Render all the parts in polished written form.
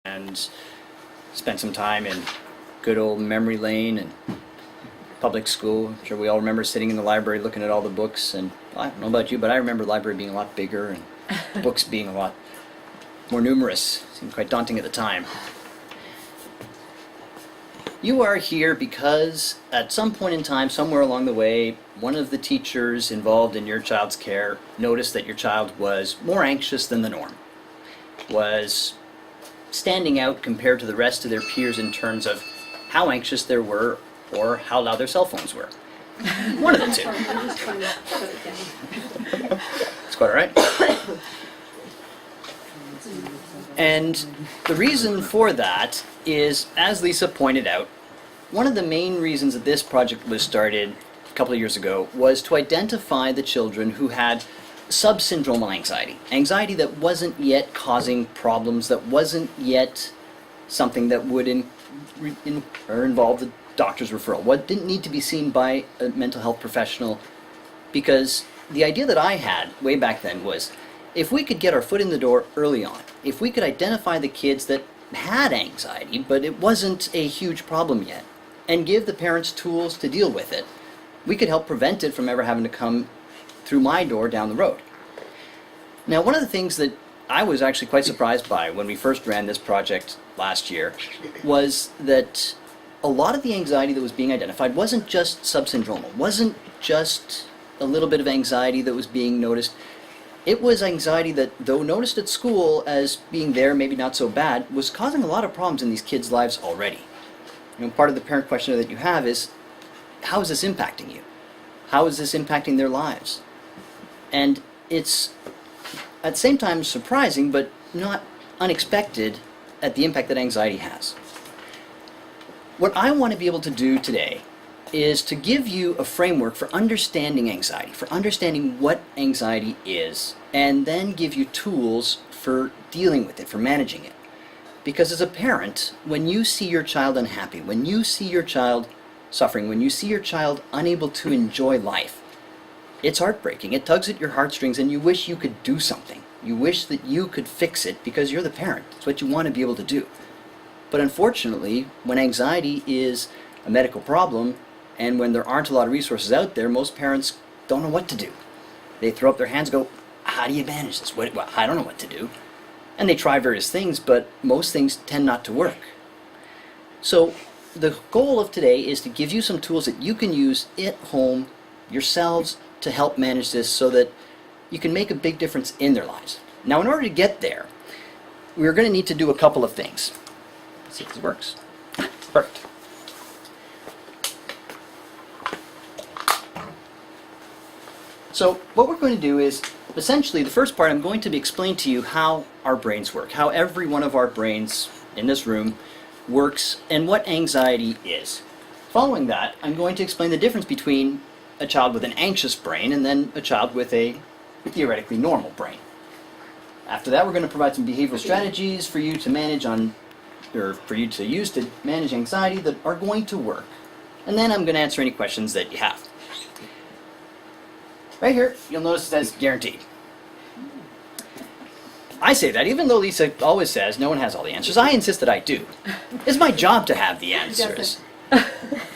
and spent some time in good old memory lane and public school. I'm sure we all remember sitting in the library looking at all the books, and I don't know about you, but I remember the library being a lot bigger and books being a lot more numerous. It seemed quite daunting at the time. You are here because at some point in time, somewhere along the way, one of the teachers involved in your child's care noticed that your child was more anxious than the norm, was standing out compared to the rest of their peers in terms of how anxious they were or how loud their cell phones were. One of the two. It's quite all right. And the reason for that is, as Lisa pointed out, one of the main reasons that this project was started a couple of years ago was to identify the children who had subsyndromal anxiety. Anxiety that wasn't yet causing problems, that wasn't yet something that would involve the doctor's referral. What didn't need to be seen by a mental health professional, because the idea that I had way back then was, if we could get our foot in the door early on, if we could identify the kids that had anxiety, but it wasn't a huge problem yet, and give the parents tools to deal with it, we could help prevent it from ever having to come through my door down the road. Now, one of the things that I was actually quite surprised by when we first ran this project last year was that a lot of the anxiety that was being identified wasn't just subsyndromal, wasn't just a little bit of anxiety that was being noticed. It was anxiety that, though noticed at school as being there, maybe not so bad, was causing a lot of problems in these kids' lives already. You know, part of the parent questionnaire that you have is, how is this impacting you? How is this impacting their lives? And it's at the same time surprising, but not unexpected at the impact that anxiety has. What I want to be able to do today is to give you a framework for understanding anxiety, for understanding what anxiety is, and then give you tools for dealing with it, for managing it. Because as a parent, when you see your child unhappy, when you see your child suffering, when you see your child unable to enjoy life, it's heartbreaking. It tugs at your heartstrings, and you wish you could do something. You wish that you could fix it because you're the parent. It's what you want to be able to do. But unfortunately, when anxiety is a medical problem, and when there aren't a lot of resources out there, most parents don't know what to do. They throw up their hands and go, how do you manage this? I don't know what to do. And they try various things, but most things tend not to work. So the goal of today is to give you some tools that you can use at home yourselves to help manage this so that you can make a big difference in their lives. Now, in order to get there, we're going to need to do a couple of things. Let's see if this works. Perfect. So what we're going to do is, essentially, the first part, I'm going to explain to you how our brains work, how every one of our brains in this room works, and what anxiety is. Following that, I'm going to explain the difference between a child with an anxious brain and then a child with a theoretically normal brain. After that, we're going to provide some behavioral strategies for you to manage for you to use to manage anxiety that are going to work. And then I'm going to answer any questions that you have. Right here, you'll notice it says guaranteed. I say that even though Lisa always says no one has all the answers. I insist that I do. It's my job to have the answers.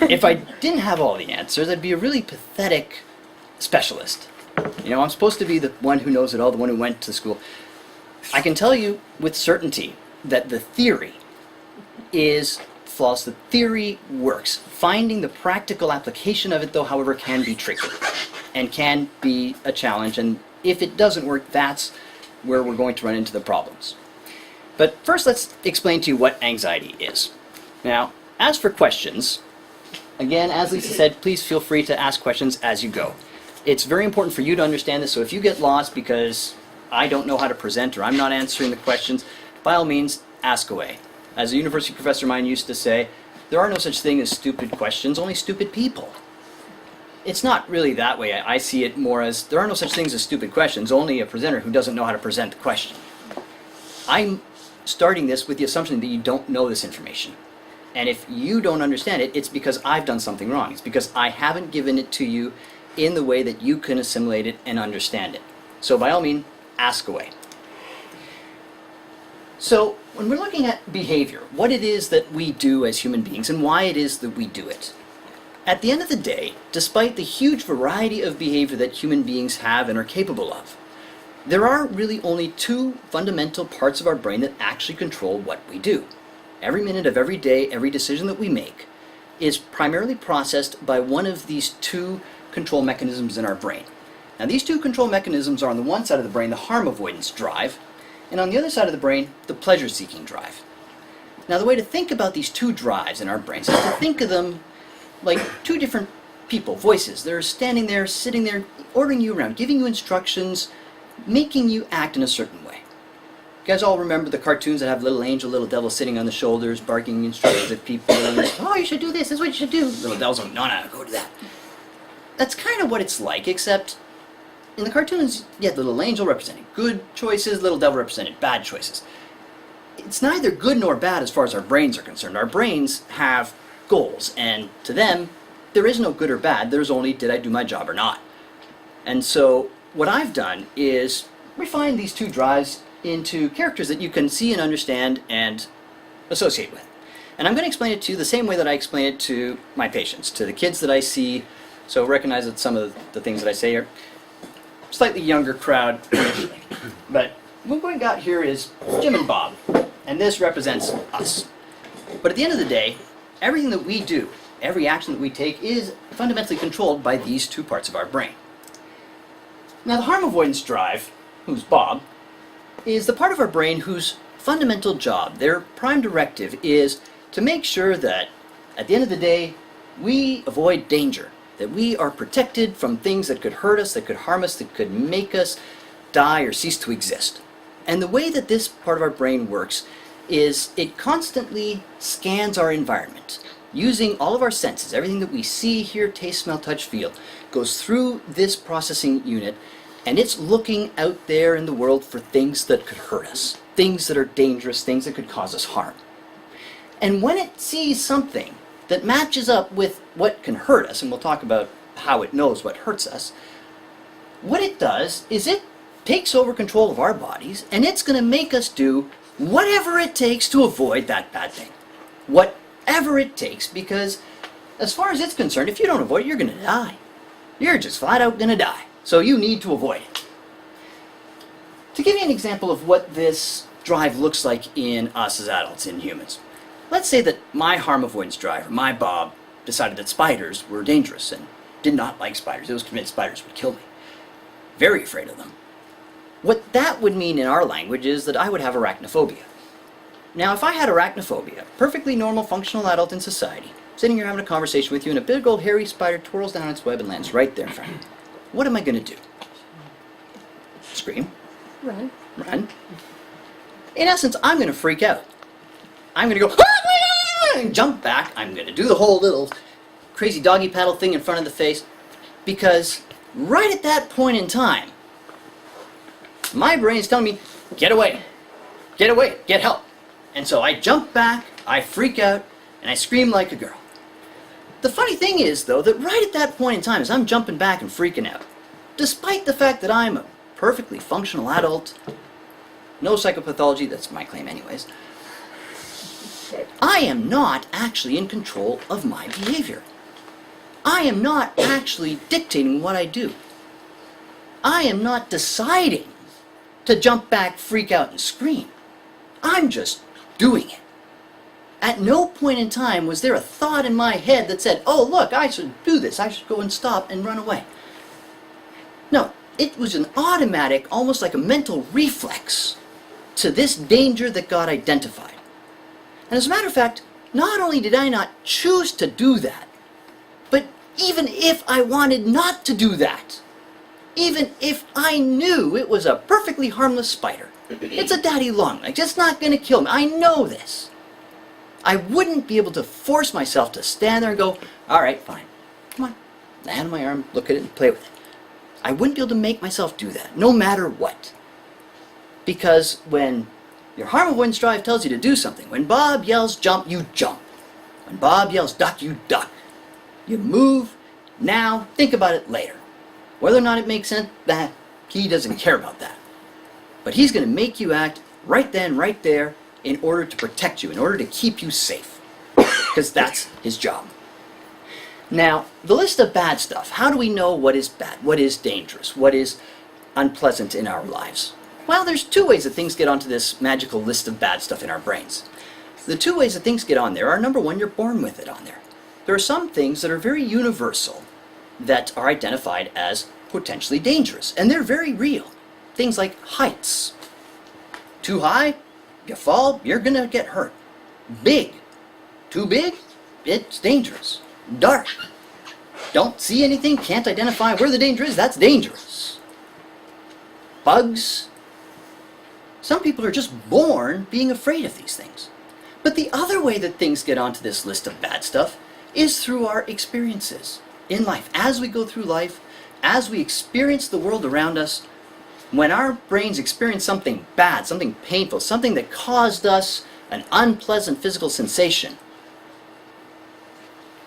If I didn't have all the answers, I'd be a really pathetic specialist. You know, I'm supposed to be the one who knows it all, the one who went to school. I can tell you with certainty that the theory is false. The theory works. Finding the practical application of it, though, however, can be tricky and can be a challenge. And if it doesn't work, that's where we're going to run into the problems. But first, let's explain to you what anxiety is. Now, as for questions, again, as Lisa said, please feel free to ask questions as you go. It's very important for you to understand this, so if you get lost because I don't know how to present or I'm not answering the questions, by all means, ask away. As a university professor of mine used to say, there are no such thing as stupid questions, only stupid people. It's not really that way. I see it more as there are no such things as stupid questions, only a presenter who doesn't know how to present the question. I'm starting this with the assumption that you don't know this information. And if you don't understand it, it's because I've done something wrong. It's because I haven't given it to you in the way that you can assimilate it and understand it. So by all means, ask away. So when we're looking at behavior, what it is that we do as human beings and why it is that we do it, at the end of the day, despite the huge variety of behavior that human beings have and are capable of, there are really only two fundamental parts of our brain that actually control what we do. Every minute of every day, every decision that we make is primarily processed by one of these two control mechanisms in our brain. Now, these two control mechanisms are on the one side of the brain, the harm avoidance drive, and on the other side of the brain, the pleasure-seeking drive. Now, the way to think about these two drives in our brains is to think of them like two different people, voices. They're standing there, sitting there, ordering you around, giving you instructions, making you act in a certain way. You guys all remember the cartoons that have little angel, little devil sitting on the shoulders, barking instructions at people. Oh, you should do this. This is what you should do. Little devil's going, no, go do that. That's kind of what it's like, except in the cartoons, you had little angel representing good choices, little devil represented bad choices. It's neither good nor bad as far as our brains are concerned. Our brains have goals, and to them, there is no good or bad. There's only, did I do my job or not? And so what I've done is refine these two drives into characters that you can see and understand and associate with. And I'm going to explain it to you the same way that I explain it to my patients, to the kids that I see. So recognize that some of the things that I say are slightly younger crowd initially. But what we got here is Jim and Bob, and this represents us. But at the end of the day, everything that we do, every action that we take is fundamentally controlled by these two parts of our brain. Now, the harm avoidance drive, who's Bob, is the part of our brain whose fundamental job, their prime directive, is to make sure that at the end of the day, we avoid danger, that we are protected from things that could hurt us, that could harm us, that could make us die or cease to exist. And the way that this part of our brain works is it constantly scans our environment. Using all of our senses, everything that we see, hear, taste, smell, touch, feel, goes through this processing unit, and it's looking out there in the world for things that could hurt us, things that are dangerous, things that could cause us harm. And when it sees something that matches up with what can hurt us, and we'll talk about how it knows what hurts us, what it does is it takes over control of our bodies, and it's going to make us do whatever it takes to avoid that bad thing. Whatever it takes, because as far as it's concerned, if you don't avoid it, you're going to die. You're just flat out going to die. So you need to avoid it. To give you an example of what this drive looks like in us as adults, in humans, let's say that my harm avoidance drive, or my Bob, decided that spiders were dangerous and did not like spiders. It was convinced spiders would kill me. Very afraid of them. What that would mean in our language is that I would have arachnophobia. Now, if I had arachnophobia, perfectly normal, functional adult in society, sitting here having a conversation with you, and a big old hairy spider twirls down its web and lands right there in front of me, what am I going to do? Scream? Run. Run? In essence, I'm going to freak out. I'm going to go, ah, and jump back. I'm going to do the whole little crazy doggy paddle thing in front of the face, because right at that point in time, my brain is telling me, get away, get help. And so I jump back, I freak out, and I scream like a girl. The funny thing is, though, that right at that point in time, as I'm jumping back and freaking out, despite the fact that I'm a perfectly functional adult, no psychopathology, that's my claim anyways, I am not actually in control of my behavior. I am not actually dictating what I do. I am not deciding to jump back, freak out, and scream. I'm just doing it. At no point in time was there a thought in my head that said, oh look, I should do this, I should go and stop and run away. No, it was an automatic, almost like a mental reflex to this danger that got identified. And as a matter of fact, not only did I not choose to do that, but even if I wanted not to do that, even if I knew it was a perfectly harmless spider, it's a daddy longlegs, it's not going to kill me, I know this, I wouldn't be able to force myself to stand there and go, all right, fine, come on, the hand on my arm, look at it and play with it. I wouldn't be able to make myself do that, no matter what. Because when your harm avoidance drive tells you to do something, when Bob yells jump, you jump. When Bob yells duck, you duck. You move now, think about it later. Whether or not it makes sense, he doesn't care about that. But he's going to make you act right then, right there, in order to protect you, in order to keep you safe. Because that's his job. Now, the list of bad stuff. How do we know what is bad, what is dangerous, what is unpleasant in our lives? Well, there's two ways that things get onto this magical list of bad stuff in our brains. The two ways that things get on there are, number one, you're born with it on there. There are some things that are very universal that are identified as potentially dangerous, and they're very real. Things like heights. Too high, you fall, you're gonna get hurt. Big. Too big, it's dangerous. Dark. Don't see anything, can't identify where the danger is, that's dangerous. Bugs. Some people are just born being afraid of these things. But the other way that things get onto this list of bad stuff is through our experiences in life. As we go through life, as we experience the world around us, when our brains experience something bad, something painful, something that caused us an unpleasant physical sensation,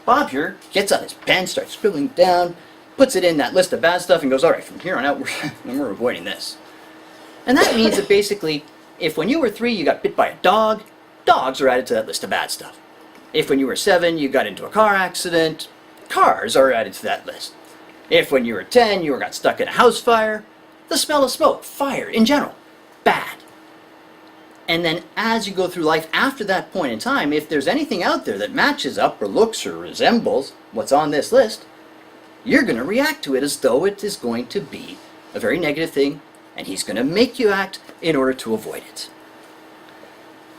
Bob here gets out his pen, starts scribbling down, puts it in that list of bad stuff, and goes, all right, from here on out, we're avoiding this. And that means that basically, if when you were 3 you got bit by a dog, dogs are added to that list of bad stuff. If when you were 7 you got into a car accident, cars are added to that list. If when you were 10 you got stuck in a house fire, the smell of smoke, fire in general, bad. And then as you go through life after that point in time, if there's anything out there that matches up or looks or resembles what's on this list, you're going to react to it as though it is going to be a very negative thing, and he's going to make you act in order to avoid it.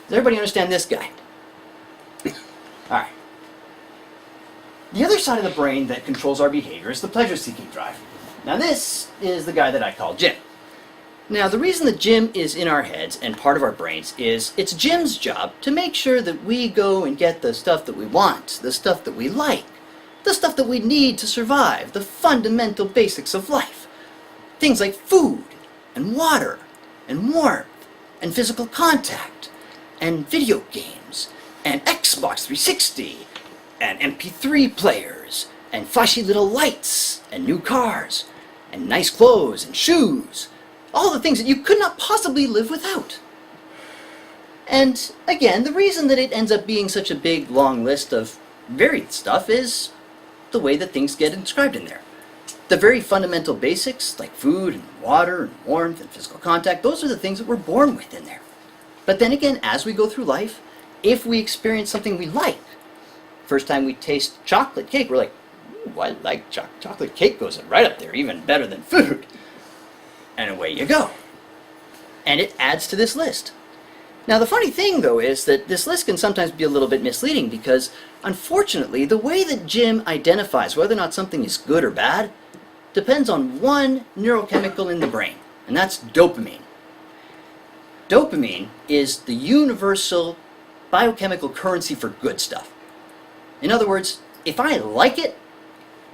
Does everybody understand this guy? Alright. The other side of the brain that controls our behavior is the pleasure-seeking drive. Now this is the guy that I call Jim. Now, the reason that Jim is in our heads and part of our brains is it's Jim's job to make sure that we go and get the stuff that we want, the stuff that we like, the stuff that we need to survive, the fundamental basics of life. Things like food, and water, and warmth, and physical contact, and video games, and Xbox 360, and MP3 players, and flashy little lights, and new cars, and nice clothes, and shoes. All the things that you could not possibly live without. And again, the reason that it ends up being such a big, long list of varied stuff is the way that things get inscribed in there. The very fundamental basics, like food and water and warmth and physical contact, those are the things that we're born with in there. But then again, as we go through life, if we experience something we like, first time we taste chocolate cake, we're like, ooh, I like chocolate cake, goes right up there, even better than food. And away you go. And it adds to this list. Now the funny thing though is that this list can sometimes be a little bit misleading because unfortunately the way that Jim identifies whether or not something is good or bad depends on one neurochemical in the brain, and that's dopamine. Dopamine is the universal biochemical currency for good stuff. In other words, if I like it,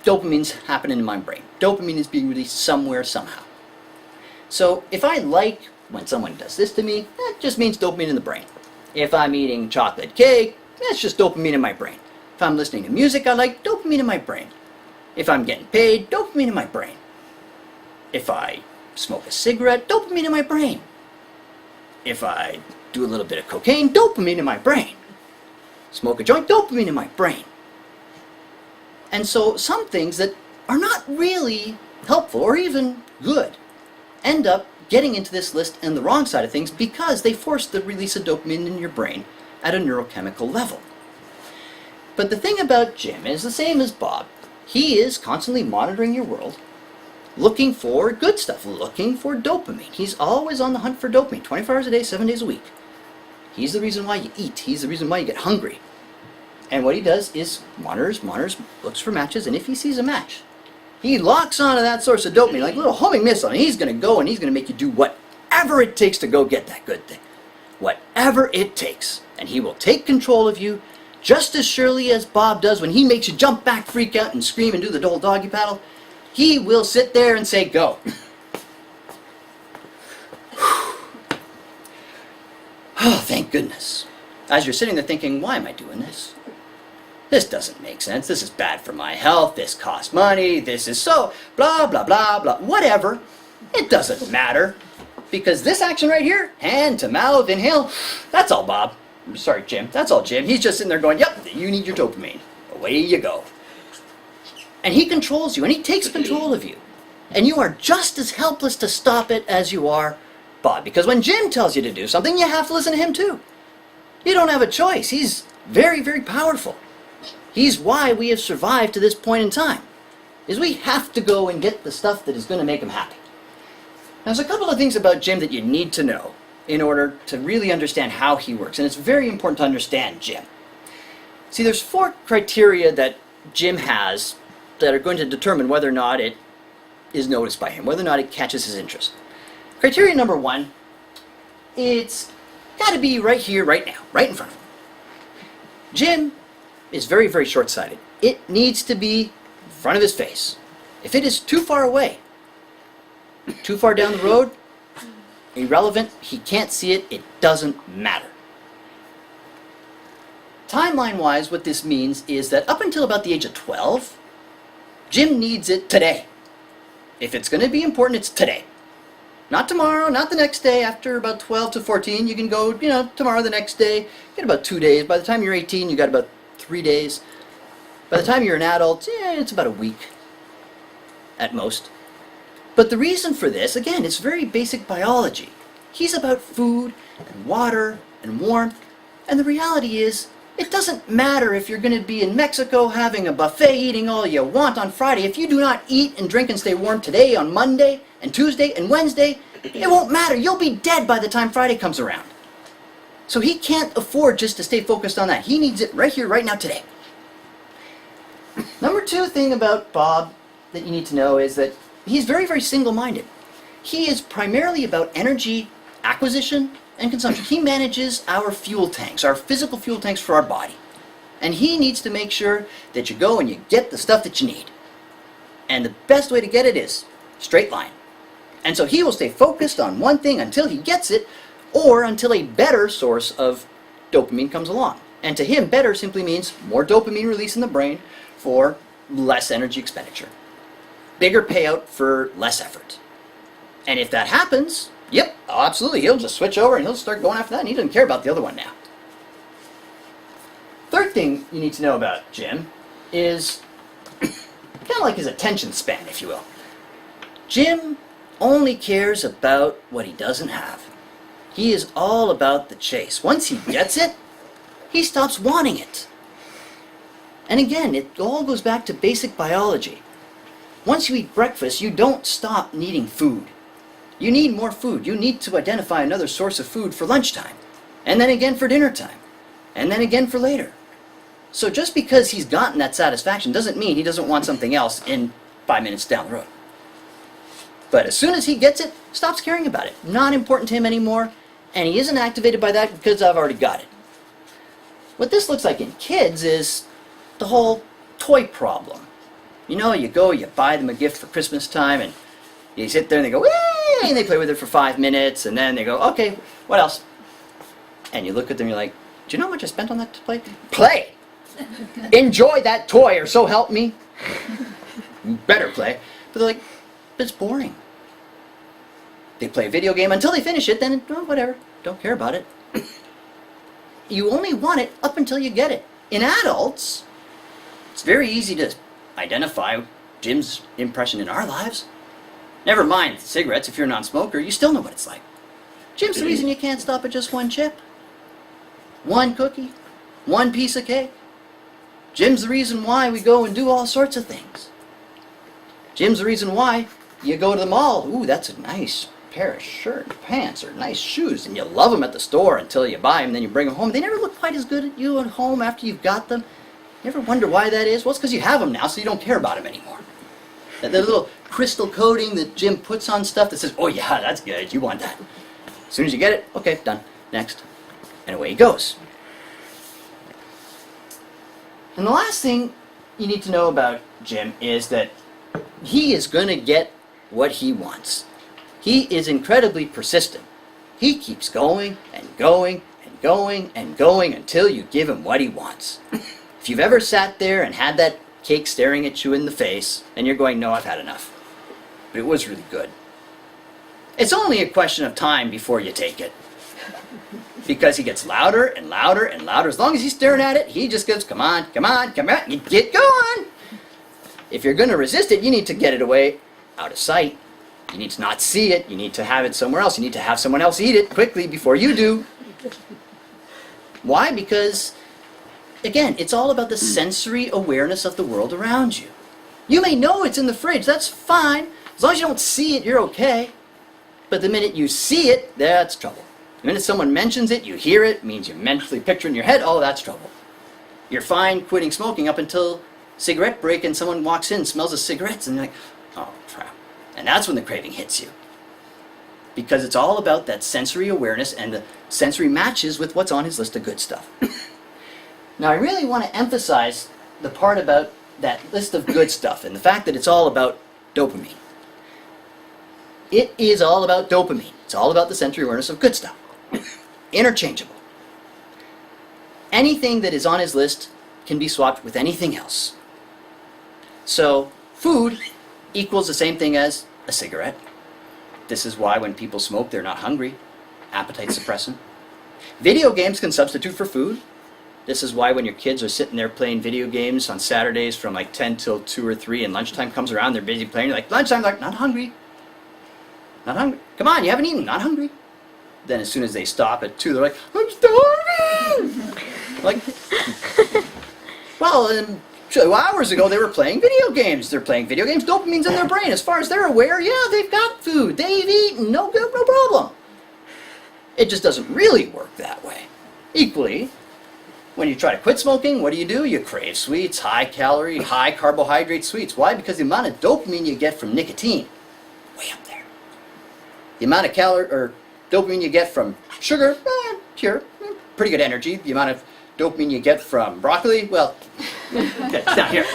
dopamine's happening in my brain. Dopamine is being released somewhere, somehow. So if I like when someone does this to me, that just means dopamine in the brain. If I'm eating chocolate cake, that's just dopamine in my brain. If I'm listening to music I like, dopamine in my brain. If I'm getting paid, dopamine in my brain. If I smoke a cigarette, dopamine in my brain. If I do a little bit of cocaine, dopamine in my brain. Smoke a joint, dopamine in my brain. And so some things that are not really helpful or even good end up getting into this list and the wrong side of things because they force the release of dopamine in your brain at a neurochemical level. But the thing about Jim is the same as Bob. He is constantly monitoring your world, looking for good stuff, looking for dopamine. He's always on the hunt for dopamine, 24 hours a day, 7 days a week. He's the reason why you eat. He's the reason why you get hungry. And what he does is monitors, looks for matches, and if he sees a match, he locks onto that source of dopamine like a little homing missile, and he's going to go and he's going to make you do whatever it takes to go get that good thing. Whatever it takes. And he will take control of you just as surely as Bob does when he makes you jump back, freak out, and scream and do the old doggy paddle. He will sit there and say, go. Oh, thank goodness. As you're sitting there thinking, why am I doing this? This doesn't make sense. This is bad for my health. This costs money. This is so blah, blah, blah, blah. Whatever. It doesn't matter. because this action right here, hand to mouth, inhale, that's all Bob. Sorry, Jim. That's all Jim. He's just sitting there going, yep, you need your dopamine. Away you go. And he controls you, and he takes control of you. And you are just as helpless to stop it as you are Bob. Because when Jim tells you to do something, you have to listen to him too. You don't have a choice. He's very, very powerful. He's why we have survived to this point in time. Is we have to go and get the stuff that is going to make him happy. Now, there's a couple of things about Jim that you need to know in order to really understand how he works. And it's very important to understand Jim. See, there's 4 criteria that Jim has that are going to determine whether or not it is noticed by him, whether or not it catches his interest. Criteria number 1, it's got to be right here, right now, right in front of him. Jim is very, very short-sighted. It needs to be in front of his face. If it is too far away, too far down the road, irrelevant, he can't see it, it doesn't matter. Timeline-wise, what this means is that up until about the age of 12, Jim needs it today. If it's going to be important, it's today. Not tomorrow, not the next day. After about 12 to 14, you can go, tomorrow, the next day. Get about 2 days. By the time you're 18, you got about 3 days. By the time you're an adult, it's about a week at most. But the reason for this, again, it's very basic biology. He's about food and water and warmth. And the reality is, it doesn't matter if you're going to be in Mexico having a buffet, eating all you want on Friday. If you do not eat and drink and stay warm today on Monday and Tuesday and Wednesday, it won't matter. You'll be dead by the time Friday comes around. So he can't afford just to stay focused on that. He needs it right here, right now, today. Number 2 thing about Bob that you need to know is that he's very, very single-minded. He is primarily about energy acquisition and consumption. He manages our fuel tanks, our physical fuel tanks for our body. And he needs to make sure that you go and you get the stuff that you need. And the best way to get it is straight line. And so he will stay focused on one thing until he gets it, or until a better source of dopamine comes along. And to him, better simply means more dopamine release in the brain for less energy expenditure. Bigger payout for less effort. And if that happens, yep, absolutely, he'll just switch over and he'll start going after that, and he doesn't care about the other one now. Third thing you need to know about Jim is kind of like his attention span, if you will. Jim only cares about what he doesn't have. He is all about the chase. Once he gets it, he stops wanting it. And again, it all goes back to basic biology. Once you eat breakfast, you don't stop needing food. You need more food. You need to identify another source of food for lunchtime, and then again for dinner time, and then again for later. So just because he's gotten that satisfaction doesn't mean he doesn't want something else in 5 minutes down the road. But as soon as he gets it, stops caring about it. Not important to him anymore, and he isn't activated by that because I've already got it. What this looks like in kids is the whole toy problem. You go, you buy them a gift for Christmas time, and you sit there and they go, "Whee!" and they play with it for 5 minutes, and then they go, "Okay, what else?" And you look at them and you're like, "Do you know how much I spent on that to play?" Play! Enjoy that toy, or so help me. Better play. But they're like, "But it's boring." They play a video game until they finish it, then, whatever, don't care about it. You only want it up until you get it. In adults, it's very easy to identify Jim's impression in our lives. Never mind cigarettes, if you're a non-smoker, you still know what it's like. Jim's the reason you can't stop at just one chip, one cookie, one piece of cake. Jim's the reason why we go and do all sorts of things. Jim's the reason why you go to the mall. Ooh, that's a nice pair of shirt and pants or nice shoes, and you love them at the store until you buy them, then you bring them home. They never look quite as good at you at home after you've got them. You ever wonder why that is? Well, it's because you have them now, so you don't care about them anymore. That little crystal coating that Jim puts on stuff that says, "Oh yeah, that's good, you want that." As soon as you get it, okay, done, next. And away he goes. And the last thing you need to know about Jim is that he is going to get what he wants. He is incredibly persistent. He keeps going and going and going and going until you give him what he wants. If you've ever sat there and had that cake staring at you in the face, and you're going, "No, I've had enough," but it was really good. It's only a question of time before you take it. Because he gets louder and louder and louder. As long as he's staring at it, he just goes, come on, come on, come on, you get going. If you're going to resist it, you need to get it away out of sight. You need to not see it. You need to have it somewhere else. You need to have someone else eat it quickly before you do. Why? Because, again, it's all about the sensory awareness of the world around you. You may know it's in the fridge. That's fine. As long as you don't see it, you're okay. But the minute you see it, that's trouble. The minute someone mentions it, you hear it, means you mentally picture in your head, oh, that's trouble. You're fine quitting smoking up until cigarette break and someone walks in, smells of cigarettes, and you're like, oh, crap. And that's when the craving hits you. Because it's all about that sensory awareness, and the sensory matches with what's on his list of good stuff. Now, I really want to emphasize the part about that list of good stuff and the fact that it's all about dopamine. It is all about dopamine. It's all about the sensory awareness of good stuff. Interchangeable. Anything that is on his list can be swapped with anything else. So, food equals the same thing as a cigarette. This is why when people smoke, they're not hungry. Appetite suppressant. Video games can substitute for food. This is why when your kids are sitting there playing video games on Saturdays from like 10 till 2 or 3 and lunchtime comes around, they're busy playing, you're like, lunchtime, they're like, not hungry. Not hungry. Come on, you haven't eaten. Not hungry. Then as soon as they stop at 2, they're like, I'm starving! Like, well, 2 hours ago they were playing video games. They're playing video games. Dopamine's in their brain. As far as they're aware, yeah, they've got food. They've eaten. No problem. It just doesn't really work that way. Equally, when you try to quit smoking, what do? You crave sweets, high calorie, high carbohydrate sweets. Why? Because the amount of dopamine you get from nicotine, way up there. The amount of dopamine you get from sugar, pure, pretty good energy. The amount of dopamine you get from broccoli, well, it's not here.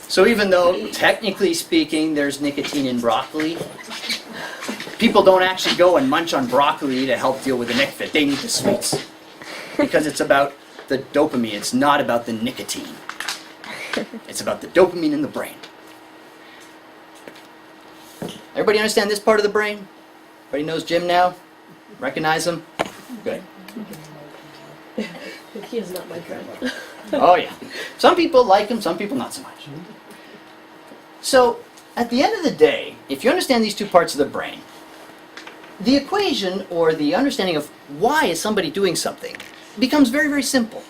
So even though, technically speaking, there's nicotine in broccoli, people don't actually go and munch on broccoli to help deal with the nic fit. They need the sweets. Because it's about the dopamine. It's not about the nicotine. It's about the dopamine in the brain. Everybody understand this part of the brain? Everybody knows Jim now? Recognize him? Good. He is not my friend. Oh yeah. Some people like him, some people not so much. So, at the end of the day, if you understand these two parts of the brain, the equation or the understanding of why is somebody doing something becomes very, very simple.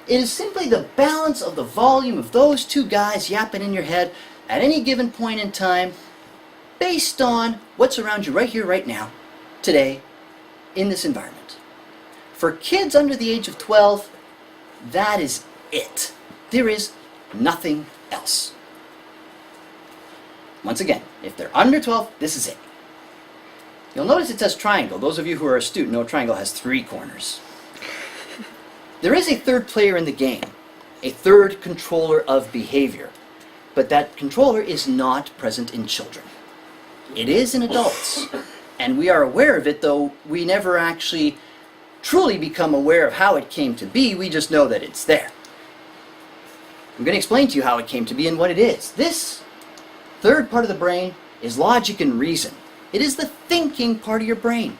It is simply the balance of the volume of those two guys yapping in your head at any given point in time based on what's around you right here, right now, today, in this environment. For kids under the age of 12, that is it. There is nothing else. Once again, if they're under 12, this is it. You'll notice it says triangle. Those of you who are astute know a triangle has 3 corners. There is a third player in the game, a third controller of behavior, but that controller is not present in children. It is in adults, and we are aware of it, though we never actually truly become aware of how it came to be. We just know that it's there. I'm going to explain to you how it came to be and what it is. This third part of the brain is logic and reason. It is the thinking part of your brain.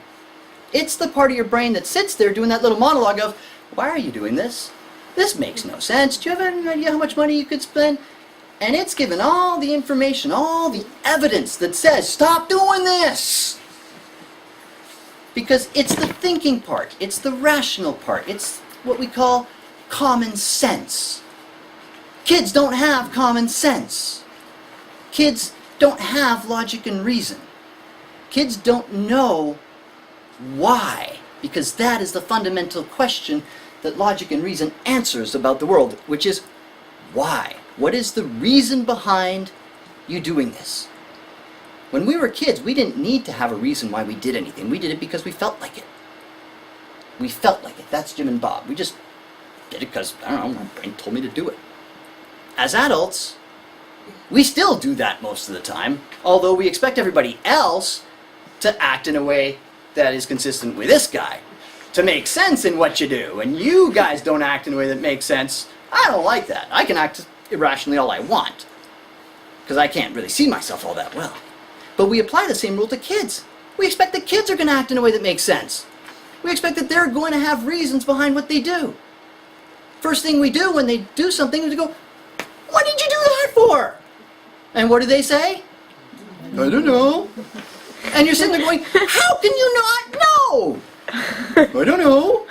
It's the part of your brain that sits there doing that little monologue of, why are you doing this? This makes no sense. Do you have any idea how much money you could spend? And it's given all the information, all the evidence that says, stop doing this! Because it's the thinking part. It's the rational part. It's what we call common sense. Kids don't have common sense. Kids don't have logic and reason. Kids don't know why, because that is the fundamental question that logic and reason answers about the world, which is why? What is the reason behind you doing this? When we were kids, we didn't need to have a reason why we did anything. We did it because we felt like it. We felt like it. That's Jim and Bob. We just did it because, I don't know, my brain told me to do it. As adults, we still do that most of the time, although we expect everybody else to act in a way that is consistent with this guy, to make sense in what you do. And you guys don't act in a way that makes sense. I don't like that. I can act irrationally all I want, because I can't really see myself all that well. But we apply the same rule to kids. We expect that kids are going to act in a way that makes sense. We expect that they're going to have reasons behind what they do. First thing we do when they do something is we go, "What did you do that for?" And what do they say? "I don't know." And you're sitting there going, "How can you not know?" "I don't know."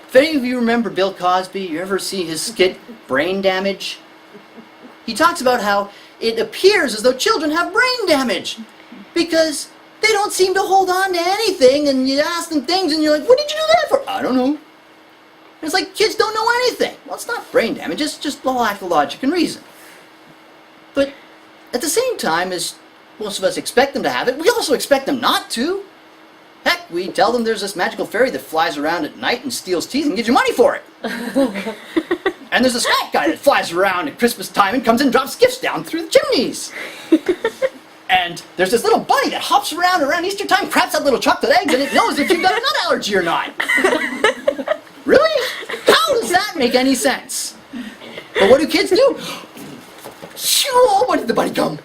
If any of you remember Bill Cosby, you ever see his skit, Brain Damage? He talks about how it appears as though children have brain damage because they don't seem to hold on to anything, and you ask them things and you're like, "What did you do that for?" "I don't know." It's like kids don't know anything. Well, it's not brain damage, it's just the lack of logic and reason. But at the same time as most of us expect them to have it, we also expect them not to. Heck, we tell them there's this magical fairy that flies around at night and steals teeth and gives you money for it. And there's this fat guy that flies around at Christmas time and comes and drops gifts down through the chimneys. And there's this little bunny that hops around Easter time, cracks out little chocolate eggs, and it knows if you've got a nut allergy or not. Really? How does that make any sense? But what do kids do? "Oh, when did the bunny come?"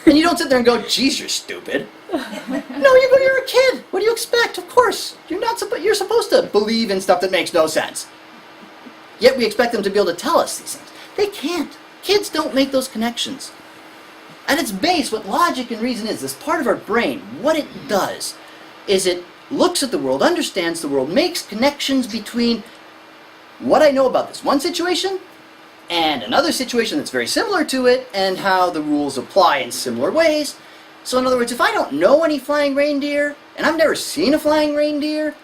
And you don't sit there and go, "Geez, you're stupid." No, you go, "You're a kid. What do you expect?" Of course, you're supposed to believe in stuff that makes no sense. Yet we expect them to be able to tell us these things. They can't. Kids don't make those connections. At its base, what logic and reason is, this part of our brain, what it does is it looks at the world, understands the world, makes connections between what I know about this one situation and another situation that's very similar to it, and how the rules apply in similar ways. So in other words, if I don't know any flying reindeer, and I've never seen a flying reindeer,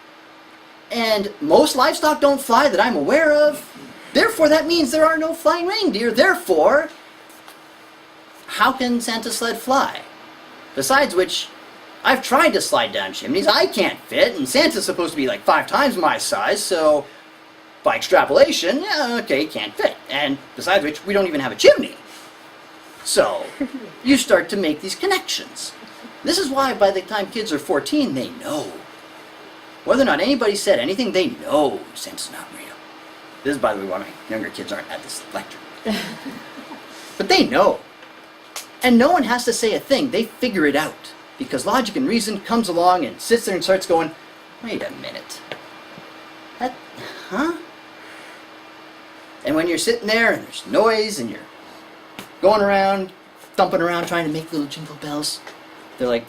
and most livestock don't fly that I'm aware of, therefore that means there are no flying reindeer. Therefore, how can Santa's sled fly? Besides which, I've tried to slide down chimneys, I can't fit, and Santa's supposed to be like 5 times my size, so by extrapolation, yeah, okay, can't fit. And besides which, we don't even have a chimney. So, you start to make these connections. This is why by the time kids are 14, they know. Whether or not anybody said anything, they know Santa's not real. This is, by the way, why my younger kids aren't at this lecture. But they know. And no one has to say a thing. They figure it out. Because logic and reason comes along and sits there and starts going, "Wait a minute. Huh?" And when you're sitting there and there's noise and you're going around, thumping around trying to make little jingle bells, they're like,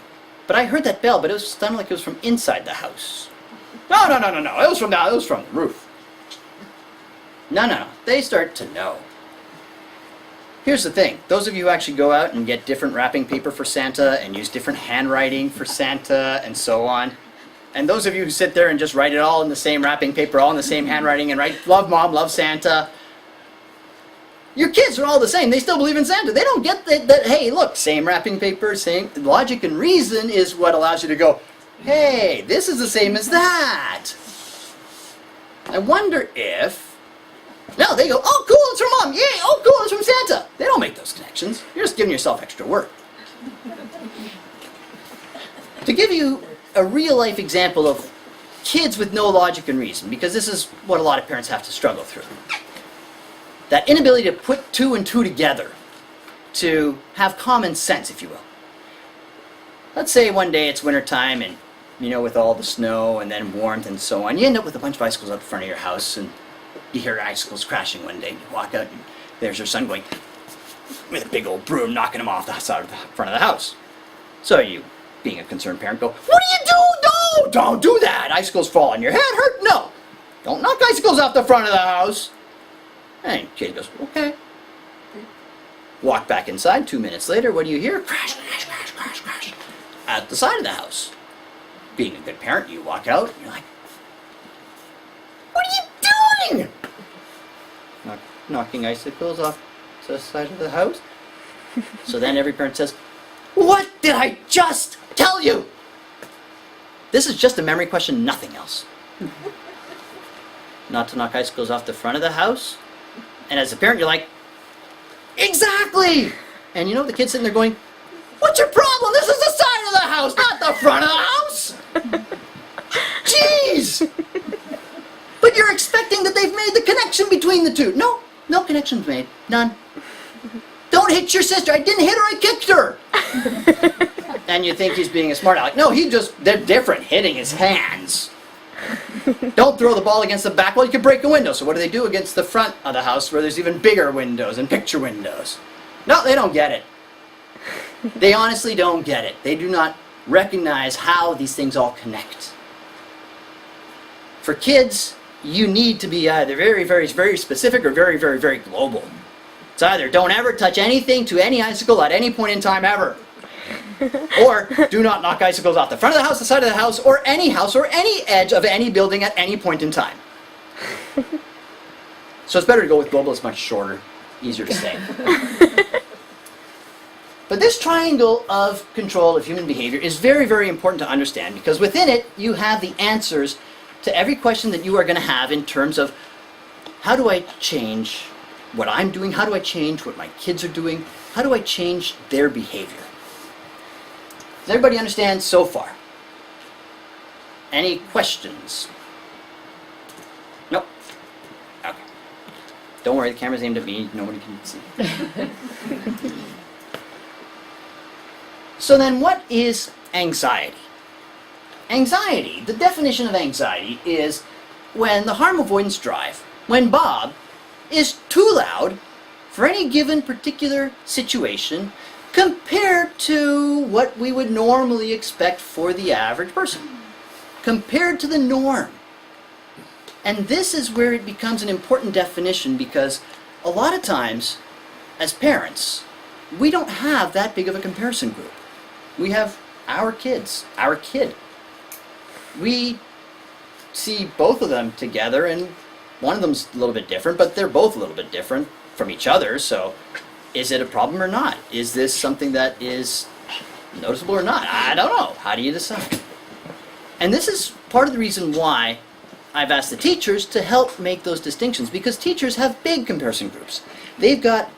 "But I heard that bell, but it sounded like it was from inside the house." No. It was from the roof. No. They start to know. Here's the thing. Those of you who actually go out and get different wrapping paper for Santa and use different handwriting for Santa and so on, and those of you who sit there and just write it all in the same wrapping paper, all in the same handwriting, and write, "Love Mom, love Santa," your kids are all the same. They still believe in Santa. They don't get that, hey, look, same wrapping paper, same logic and reason is what allows you to go, "Hey, this is the same as that." I wonder if... No, they go, "Oh, cool, it's from Mom. Yay, oh, cool, it's from Santa." They don't make those connections. You're just giving yourself extra work. To give you a real-life example of kids with no logic and reason, because this is what a lot of parents have to struggle through. That inability to put 2 and 2 together, to have common sense, if you will. Let's say one day it's wintertime and, with all the snow and then warmth and so on, you end up with a bunch of icicles out front of your house, and you hear icicles crashing one day. You walk out and there's your son going with a big old broom knocking them off the side of the front of the house. So you, being a concerned parent, go, "What do you do? No, don't do that. Icicles fall on your head, hurt? No. Don't knock icicles off the front of the house." And kid goes, "Okay." Walk back inside. 2 minutes later, what do you hear? Crash, crash, crash, crash, crash. At the side of the house. Being a good parent, you walk out and you're like, "What are you doing?" Knocking icicles off to the side of the house. So then every parent says, "What did I just tell you?" This is just a memory question, nothing else. Not to knock icicles off the front of the house. And as a parent, you're like, "Exactly!" And the kid's sitting there going, "What's your problem? This is the side of the house, not the front of the house!" Jeez! But you're expecting that they've made the connection between the two. No connection's made. None. don't hit your sister. I didn't hit her, I kicked her. And you think he's being a smart aleck. No, they're different, hitting his hands. Don't throw the ball against the back wall, you could break a window. So what do they do against the front of the house where there's even bigger windows and picture windows? No, they don't get it. They honestly don't get it. They do not recognize how these things all connect. For kids, you need to be either very, very, very specific or very, very, very global. It's either don't ever touch anything to any icicle at any point in time ever. Or do not knock icicles off the front of the house, the side of the house, or any edge of any building at any point in time. So it's better to go with global. It's much shorter, easier to say. But this triangle of control of human behavior is very, very important to understand, because within it you have the answers to every question that you are going to have in terms of how do I change what I'm doing, how do I change what my kids are doing, how do I change their behavior. Does everybody understand so far? Any questions? Nope. Okay. Don't worry, the camera's aimed at me, nobody can see. So then what is anxiety? Anxiety, the definition of anxiety is when the harm avoidance drive, when Bob is too loud for any given particular situation compared to what we would normally expect for the average person, compared to the norm. And this is where it becomes an important definition, because a lot of times, as parents, we don't have that big of a comparison group. We have our kids, our kid. We see both of them together, and one of them's a little bit different, but they're both a little bit different from each other, so is it a problem or not? Is this something that is noticeable or not? I don't know. How do you decide? And this is part of the reason why I've asked the teachers to help make those distinctions, because teachers have big comparison groups. They've got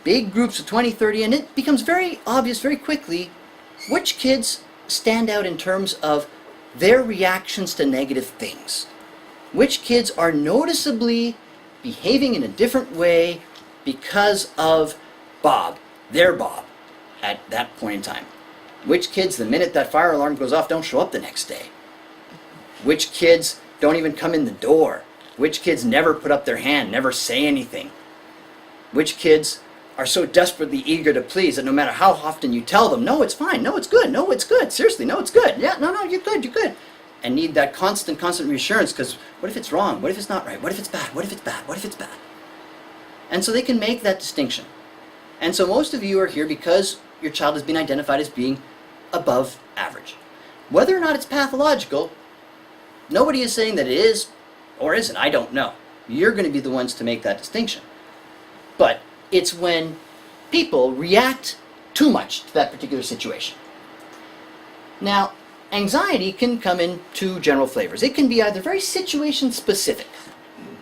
big groups of 20, 30, and it becomes very obvious very quickly which kids stand out in terms of their reactions to negative things. Which kids are noticeably behaving in a different way because of Bob, their Bob, at that point in time. Which kids, the minute that fire alarm goes off, don't show up the next day. Which kids don't even come in the door. Which kids never put up their hand, never say anything. Which kids are so desperately eager to please that no matter how often you tell them, no, it's fine, no, it's good, no, it's good, seriously, no, it's good, yeah, no, you're good. And need that constant reassurance, because what if it's wrong? What if it's not right? What if it's bad? What if it's bad? What if it's bad? And so they can make that distinction. And so most of you are here because your child has been identified as being above average. Whether or not it's pathological, nobody is saying that it is or isn't. I don't know. You're going to be the ones to make that distinction. But it's when people react too much to that particular situation. Now, anxiety can come in two general flavors. It can be either very situation specific,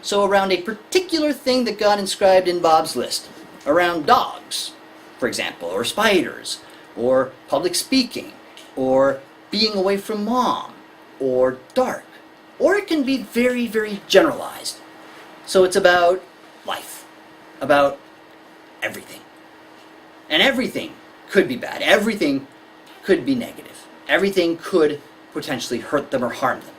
so around a particular thing that got inscribed in Bob's list, around dogs, for example, or spiders, or public speaking, or being away from mom, or dark. Or it can be very, very generalized. So it's about life, about everything. And everything could be bad. Everything could be negative. Everything could potentially hurt them or harm them.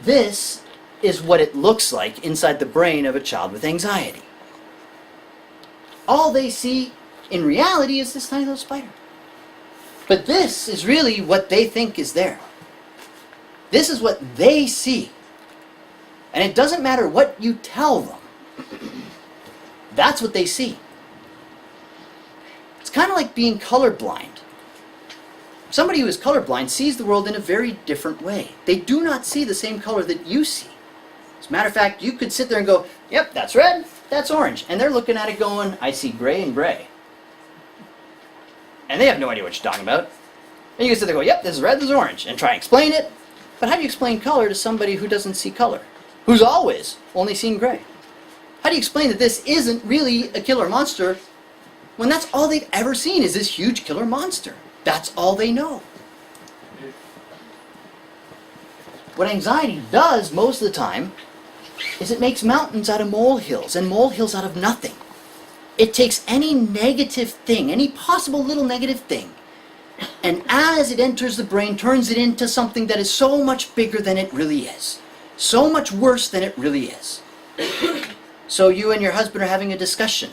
This is what it looks like inside the brain of a child with anxiety. All they see in reality is this tiny little spider. But this is really what they think is there. This is what they see. And it doesn't matter what you tell them. That's what they see. It's kind of like being colorblind. Somebody who is colorblind sees the world in a very different way. They do not see the same color that you see. As a matter of fact, you could sit there and go, yep, that's red, that's orange. And they're looking at it going, I see gray and gray. And they have no idea what you're talking about. And you can sit there and go, yep, this is red, this is orange, and try and explain it. But how do you explain color to somebody who doesn't see color? Who's always only seen gray? How do you explain that this isn't really a killer monster when that's all they've ever seen is this huge killer monster? That's all they know. What anxiety does most of the time is it makes mountains out of molehills and molehills out of nothing. It takes any negative thing, any possible little negative thing, and as it enters the brain, turns it into something that is so much bigger than it really is. So much worse than it really is. So you and your husband are having a discussion,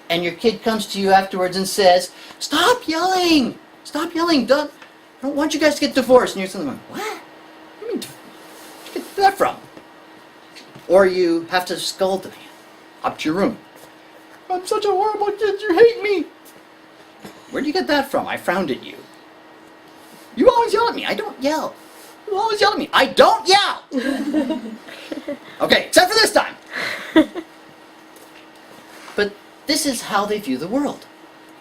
and your kid comes to you afterwards and says, "Stop yelling! Stop yelling! I don't want you guys to get divorced." And you're sitting there going, "What? What do you mean, where'd you get that from?" Or you have to scold them up to your room. "I'm such a horrible kid, you hate me." "Where'd you get that from? I frowned at you." "You always yell at me." "I don't yell." "You always yell at me." "I don't yell!" Okay, except for this time. But this is how they view the world.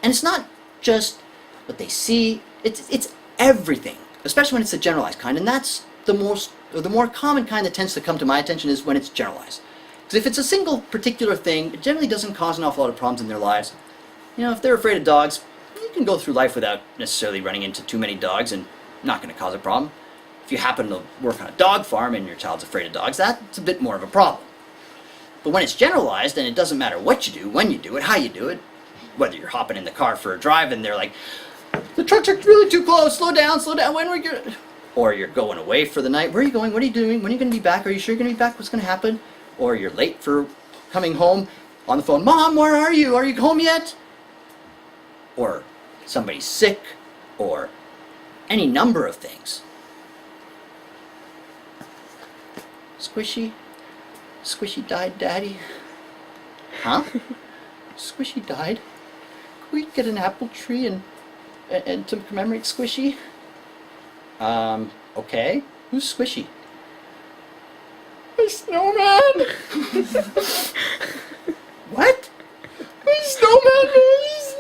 And it's not just what they see, it's everything, especially when it's the generalized kind. And that's the more common kind that tends to come to my attention is when it's generalized. Because if it's a single particular thing, it generally doesn't cause an awful lot of problems in their lives. You know, if they're afraid of dogs, you can go through life without necessarily running into too many dogs and not going to cause a problem. If you happen to work on a dog farm and your child's afraid of dogs, that's a bit more of a problem. But when it's generalized, and it doesn't matter what you do, when you do it, how you do it, whether you're hopping in the car for a drive and they're like, "The trucks are really too close, slow down, when are we going?" Or you're going away for the night, "Where are you going, what are you doing, when are you going to be back, are you sure you're going to be back, what's going to happen?" Or you're late for coming home, on the phone, "Mom, where are you home yet?" Or somebody's sick, or any number of things. Squishy died, Daddy. Huh? Squishy died? Could we get an apple tree and to commemorate Squishy? Okay. Who's Squishy? My snowman! What? My snowman, he's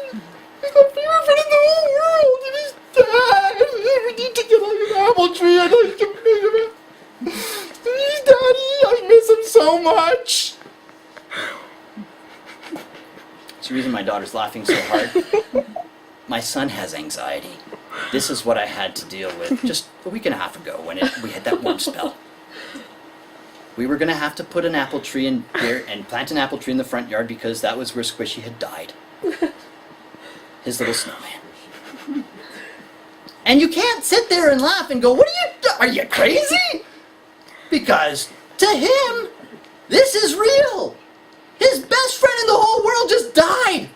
my favorite friend in the whole world, and he's dead! We need to get like an apple tree and I can make him. Please, Daddy, I miss him so much. It's the reason my daughter's laughing so hard. My son has anxiety. This is what I had to deal with just a week and a half ago when we had that warm spell. We were going to have to put an apple tree in here and plant an apple tree in the front yard because that was where Squishy had died. His little snowman. And you can't sit there and laugh and go, "Are you crazy?" Because to him, this is real. His best friend in the whole world just died.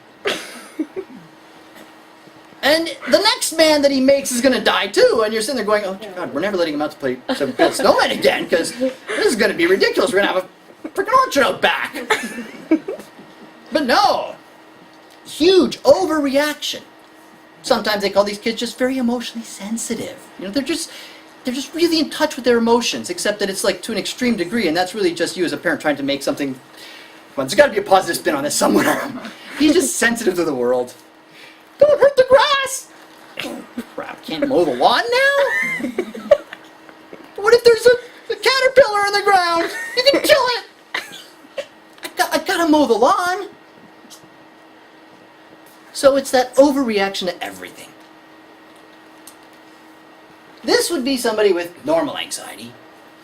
And the next man that he makes is going to die too. And you're sitting there going, "Oh God, we're never letting him out to play some build snowman again because this is going to be ridiculous. We're going to have a freaking orchard out back." But no. Huge overreaction. Sometimes they call these kids just very emotionally sensitive. You know, they're just really in touch with their emotions, except that it's like to an extreme degree, and that's really just you as a parent trying to make something. Well, there's got to be a positive spin on this somewhere. He's just sensitive to the world. "Don't hurt the grass!" Oh, crap, can't mow the lawn now? What if there's a caterpillar in the ground? You can kill it! I gotta mow the lawn. So it's that overreaction to everything. This would be somebody with normal anxiety.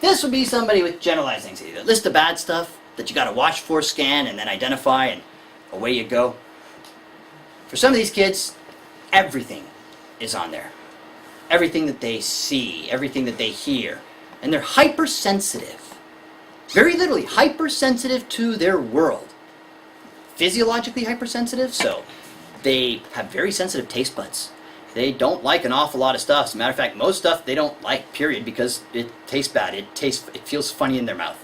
This would be somebody with generalized anxiety. A list of bad stuff that you gotta watch for, scan, and then identify, and away you go. For some of these kids, everything is on there. Everything that they see, everything that they hear. And they're hypersensitive. Very literally, hypersensitive to their world. Physiologically hypersensitive, so they have very sensitive taste buds. They don't like an awful lot of stuff. As a matter of fact, most stuff they don't like, period, because it tastes bad. It feels funny in their mouth.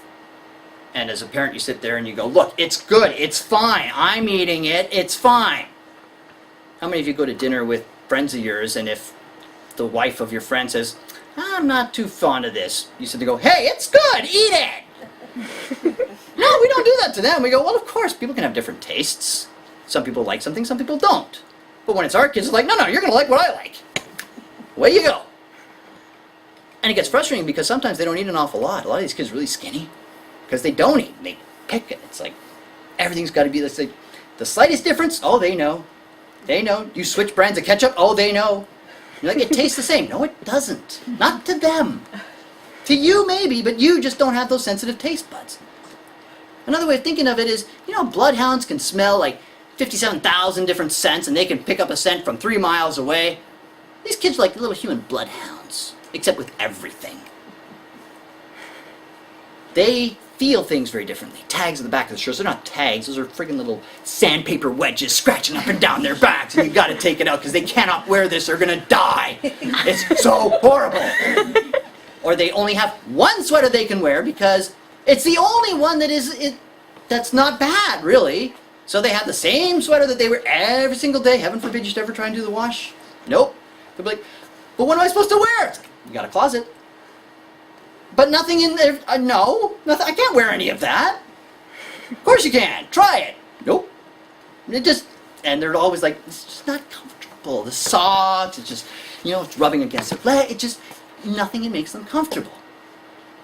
And as a parent, you sit there and you go, "Look, it's good, it's fine, I'm eating it, it's fine." How many of you go to dinner with friends of yours, and if the wife of your friend says, "I'm not too fond of this," you sit there and go, "Hey, it's good, eat it!" No, we don't do that to them. We go, "Well, of course, people can have different tastes. Some people like something, some people don't. But when it's our kids, it's like, no, you're going to like what I like. Away you go." And it gets frustrating because sometimes they don't eat an awful lot. A lot of these kids are really skinny because they don't eat. They pick it. It's like everything's got to be like the slightest difference. Oh, they know. They know. You switch brands of ketchup. Oh, they know. You're like, it tastes the same. No, it doesn't. Not to them. To you, maybe, but you just don't have those sensitive taste buds. Another way of thinking of it is, bloodhounds can smell like 57,000 different scents, and they can pick up a scent from 3 miles away. These kids are like little human bloodhounds, except with everything. They feel things very differently. Tags on the back of the shirts, they're not tags, those are friggin' little sandpaper wedges scratching up and down their backs, and you gotta take it out because they cannot wear this, they're gonna die. It's so horrible. Or they only have one sweater they can wear because it's the only one that's not bad, really. So they have the same sweater that they wear every single day. Heaven forbid you should ever try and do the wash. Nope. They'll be like, but what am I supposed to wear? It's like, you got a closet. But nothing in there, no, nothing, I can't wear any of that. Of course you can, try it. Nope. And they're always like, it's just not comfortable. The socks, it's just, it's rubbing against their leg. Nothing makes them comfortable.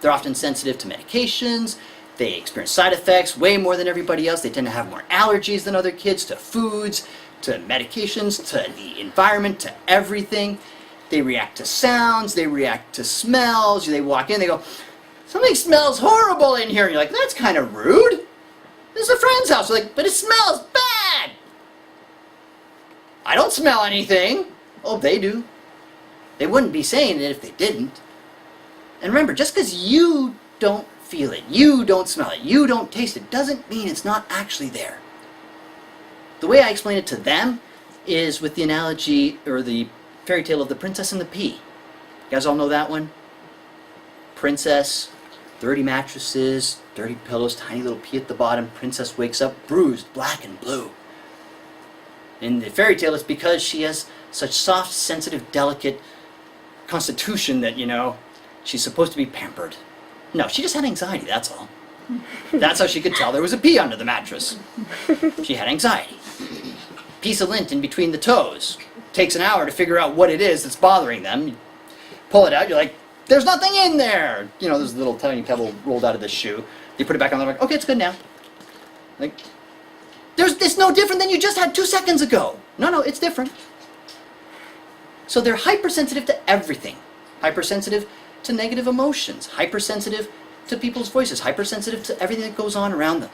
They're often sensitive to medications. They experience side effects way more than everybody else. They tend to have more allergies than other kids to foods, to medications, to the environment, to everything. They react to sounds, they react to smells. They walk in, they go, something smells horrible in here. And you're like, that's kind of rude. This is a friend's house. You're like, but it smells bad. I don't smell anything. Oh, they do. They wouldn't be saying it if they didn't. And remember, just because you don't feel it, you don't smell it, you don't taste it, doesn't mean it's not actually there. The way I explain it to them is with the analogy, or the fairy tale of the Princess and the Pea. You guys all know that one? Princess, dirty mattresses, dirty pillows, tiny little pea at the bottom. Princess wakes up bruised, black and blue. In the fairy tale, it's because she has such soft, sensitive, delicate constitution that, she's supposed to be pampered. No, she just had anxiety, that's all. That's how she could tell there was a pea under the mattress. She had anxiety. Piece of lint in between the toes. Takes an hour to figure out what it is that's bothering them. You pull it out, you're like, there's nothing in there! There's a little tiny pebble rolled out of the shoe. You put it back on, they're like, okay, it's good now. Like, it's no different than you just had 2 seconds ago. No, it's different. So they're hypersensitive to everything. Hypersensitive to negative emotions. Hypersensitive to people's voices. Hypersensitive to everything that goes on around them.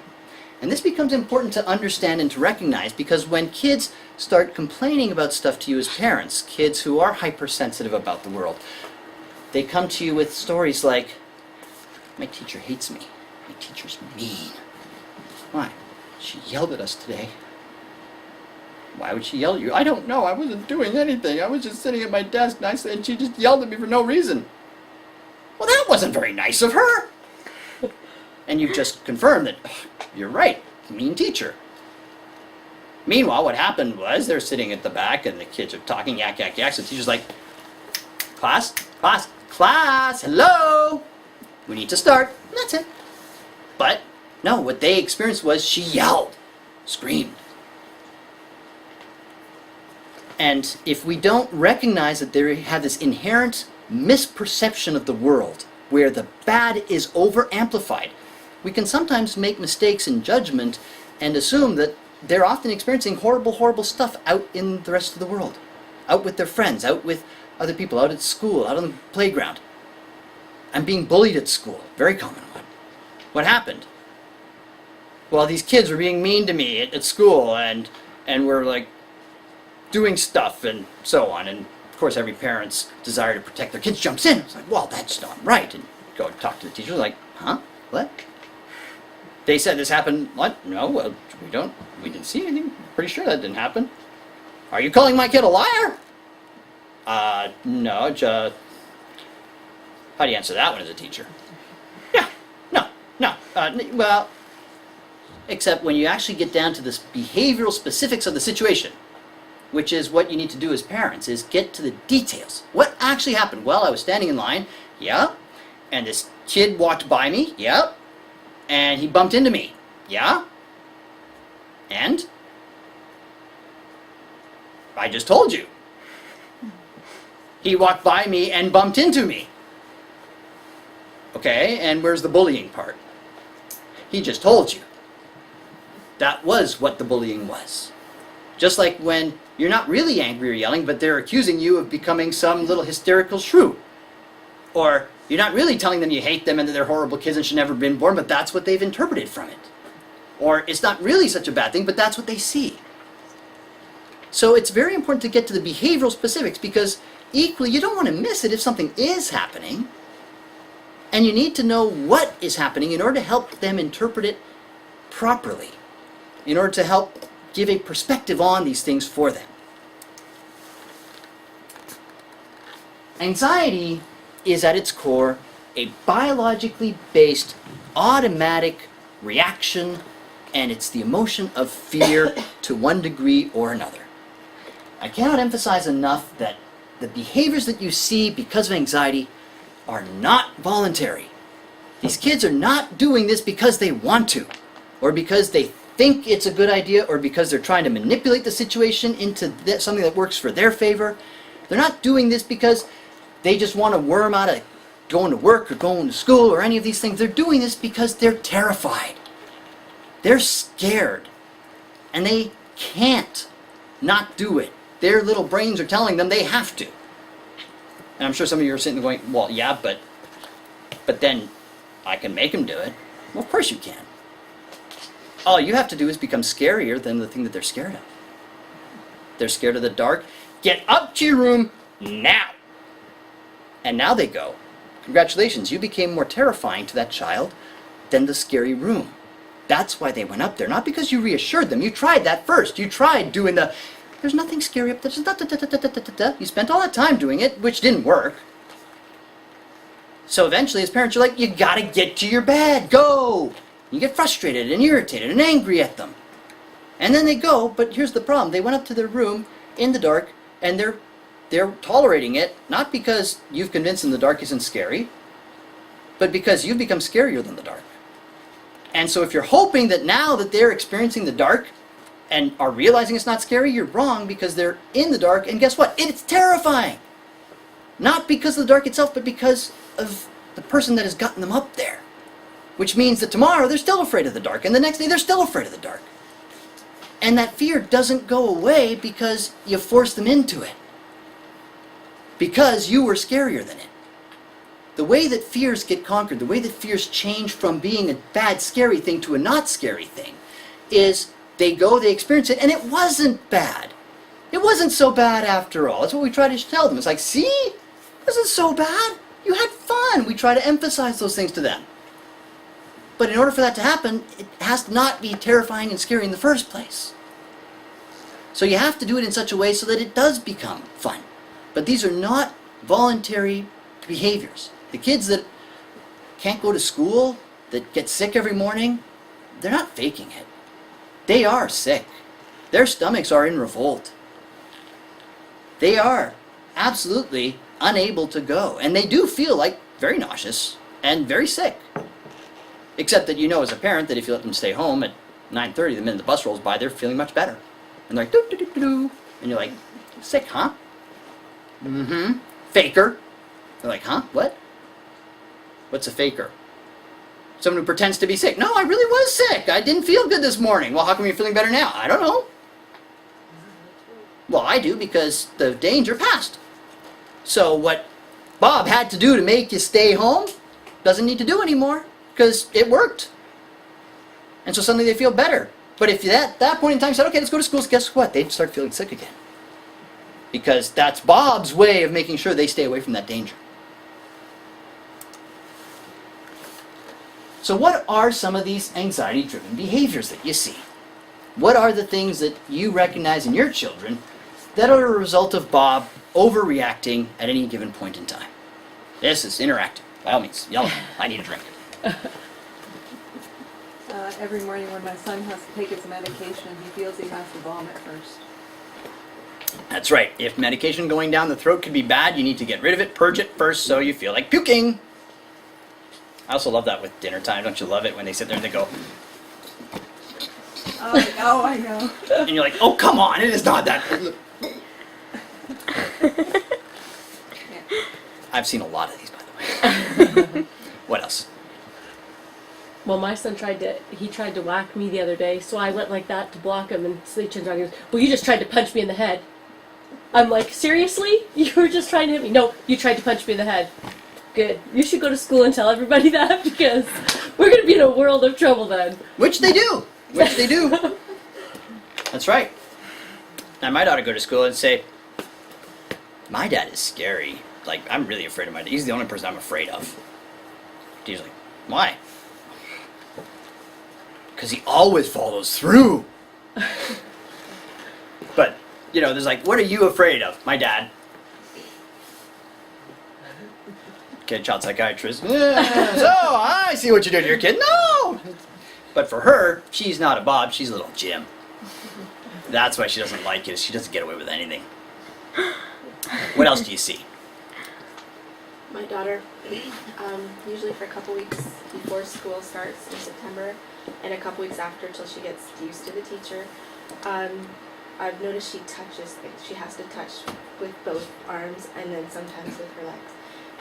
And this becomes important to understand and to recognize, because when kids start complaining about stuff to you as parents, kids who are hypersensitive about the world, they come to you with stories like, my teacher hates me. My teacher's mean. Why? She yelled at us today. Why would she yell at you? I don't know. I wasn't doing anything. I was just sitting at my desk and she just yelled at me for no reason. Well, that wasn't very nice of her. And you've just confirmed that you're right. Mean teacher. Meanwhile, what happened was they're sitting at the back and the kids are talking yak, yak, yak. So the teacher's like, class, class, class, hello. We need to start. And that's it. But no, what they experienced was she yelled, screamed. And if we don't recognize that they have this inherent misperception of the world, where the bad is over-amplified, we can sometimes make mistakes in judgment and assume that they're often experiencing horrible, horrible stuff out in the rest of the world. Out with their friends, out with other people, out at school, out on the playground. I'm being bullied at school. Very common one. What happened? Well, these kids were being mean to me at school and were like doing stuff and so on. And of course, every parent's desire to protect their kids jumps in. It's like, well, that's not right. And go and talk to the teacher. Like, huh? What? They said this happened. What? No, well, we didn't see anything. Pretty sure that didn't happen. Are you calling my kid a liar? No, how do you answer that one as a teacher? Yeah, no. Well, except when you actually get down to the behavioral specifics of the situation, which is what you need to do as parents, is get to the details. What actually happened? Well, I was standing in line, yeah, and this kid walked by me, yeah, and he bumped into me, yeah, and I just told you. He walked by me and bumped into me. Okay, and where's the bullying part? He just told you. That was what the bullying was. Just like when you're not really angry or yelling, but they're accusing you of becoming some little hysterical shrew. Or You're not really telling them you hate them and that they're horrible kids and should never have been born, but that's what they've interpreted from it. Or it's not really such a bad thing, but that's what they see. So it's very important to get to the behavioral specifics, because equally you don't want to miss it if something is happening. And you need to know what is happening in order to help them interpret it properly, in order to help give a perspective on these things for them. Anxiety is at its core a biologically based automatic reaction, and it's the emotion of fear to one degree or another. I cannot emphasize enough that the behaviors that you see because of anxiety are not voluntary. These kids are not doing this because they want to, or because they think it's a good idea, or because they're trying to manipulate the situation into something that works for their favor. They're not doing this because they just want to worm out of going to work or going to school or any of these things. They're doing this because they're terrified. They're scared. And they can't not do it. Their little brains are telling them they have to. And I'm sure some of you are sitting there going, well, yeah, but then I can make them do it. Well, of course you can. All you have to do is become scarier than the thing that they're scared of. They're scared of the dark. Get up to your room now. And now they go, congratulations, you became more terrifying to that child than the scary room. That's why they went up there. Not because you reassured them. You tried that first. You tried doing there's nothing scary up there. You spent all that time doing it, which didn't work. So eventually, as parents, you're like, you gotta get to your bed. Go! You get frustrated and irritated and angry at them. And then they go, but here's the problem. They went up to their room in the dark, and they're tolerating it, not because you've convinced them the dark isn't scary, but because you've become scarier than the dark. And so if you're hoping that now that they're experiencing the dark and are realizing it's not scary, you're wrong, because they're in the dark, and guess what? It's terrifying. Not because of the dark itself, but because of the person that has gotten them up there. Which means that tomorrow they're still afraid of the dark, and the next day they're still afraid of the dark. And that fear doesn't go away because you force them into it. Because you were scarier than it. The way that fears get conquered, the way that fears change from being a bad, scary thing to a not scary thing, is they go, they experience it, and it wasn't bad. It wasn't so bad after all. That's what we try to tell them. It's like, see? It wasn't so bad. You had fun. We try to emphasize those things to them. But in order for that to happen, it has to not be terrifying and scary in the first place. So you have to do it in such a way so that it does become fun. But these are not voluntary behaviors. The kids that can't go to school, that get sick every morning, they're not faking it. They are sick. Their stomachs are in revolt. They are absolutely unable to go. And they do feel like very nauseous and very sick. Except that you know as a parent that if you let them stay home at 9:30, the minute the bus rolls by, they're feeling much better. And they're like, doo doo doo doo. And you're like, sick, huh? Mm-hmm. Faker. They're like, huh? What? What's a faker? Someone who pretends to be sick. No, I really was sick. I didn't feel good this morning. Well, how come you're feeling better now? I don't know. Well, I do, because the danger passed. So what Bob had to do to make you stay home doesn't need to do anymore, because it worked. And so suddenly they feel better. But if you at that point in time said, okay, let's go to school, guess what? They'd start feeling sick again. Because that's Bob's way of making sure they stay away from that danger. So what are some of these anxiety-driven behaviors that you see? What are the things that you recognize in your children that are a result of Bob overreacting at any given point in time? This is interactive. By all means, yell. I need a drink. Every morning when my son has to take his medication, he feels he has to vomit first. That's right. If medication going down the throat could be bad, you need to get rid of it, purge it first so you feel like puking. I also love that with dinner time. Don't you love it when they sit there and they go... Oh, I know. And you're like, oh, come on, it is not that... I've seen a lot of these, by the way. What else? Well, my son tried to whack me the other day, so I went like that to block him, and so he turns around and goes, well, you just tried to punch me in the head. I'm like, seriously? You were just trying to hit me? No, you tried to punch me in the head. Good. You should go to school and tell everybody that because we're going to be in a world of trouble then. Which they do. Which they do. That's right. Now my daughter go to school and say, my dad is scary. Like, I'm really afraid of my dad. He's the only person I'm afraid of. She's like, why? Because he always follows through. But, you know, there's like, what are you afraid of? My dad. Kid, child psychiatrist. Yeah, so, I see what you did to your kid. No! But for her, she's not a Bob, she's a little Jim. That's why she doesn't like it. She doesn't get away with anything. What else do you see? My daughter, usually for a couple weeks before school starts in September, and a couple weeks after till she gets used to the teacher, I've noticed she touches things. She has to touch with both arms and then sometimes with her legs.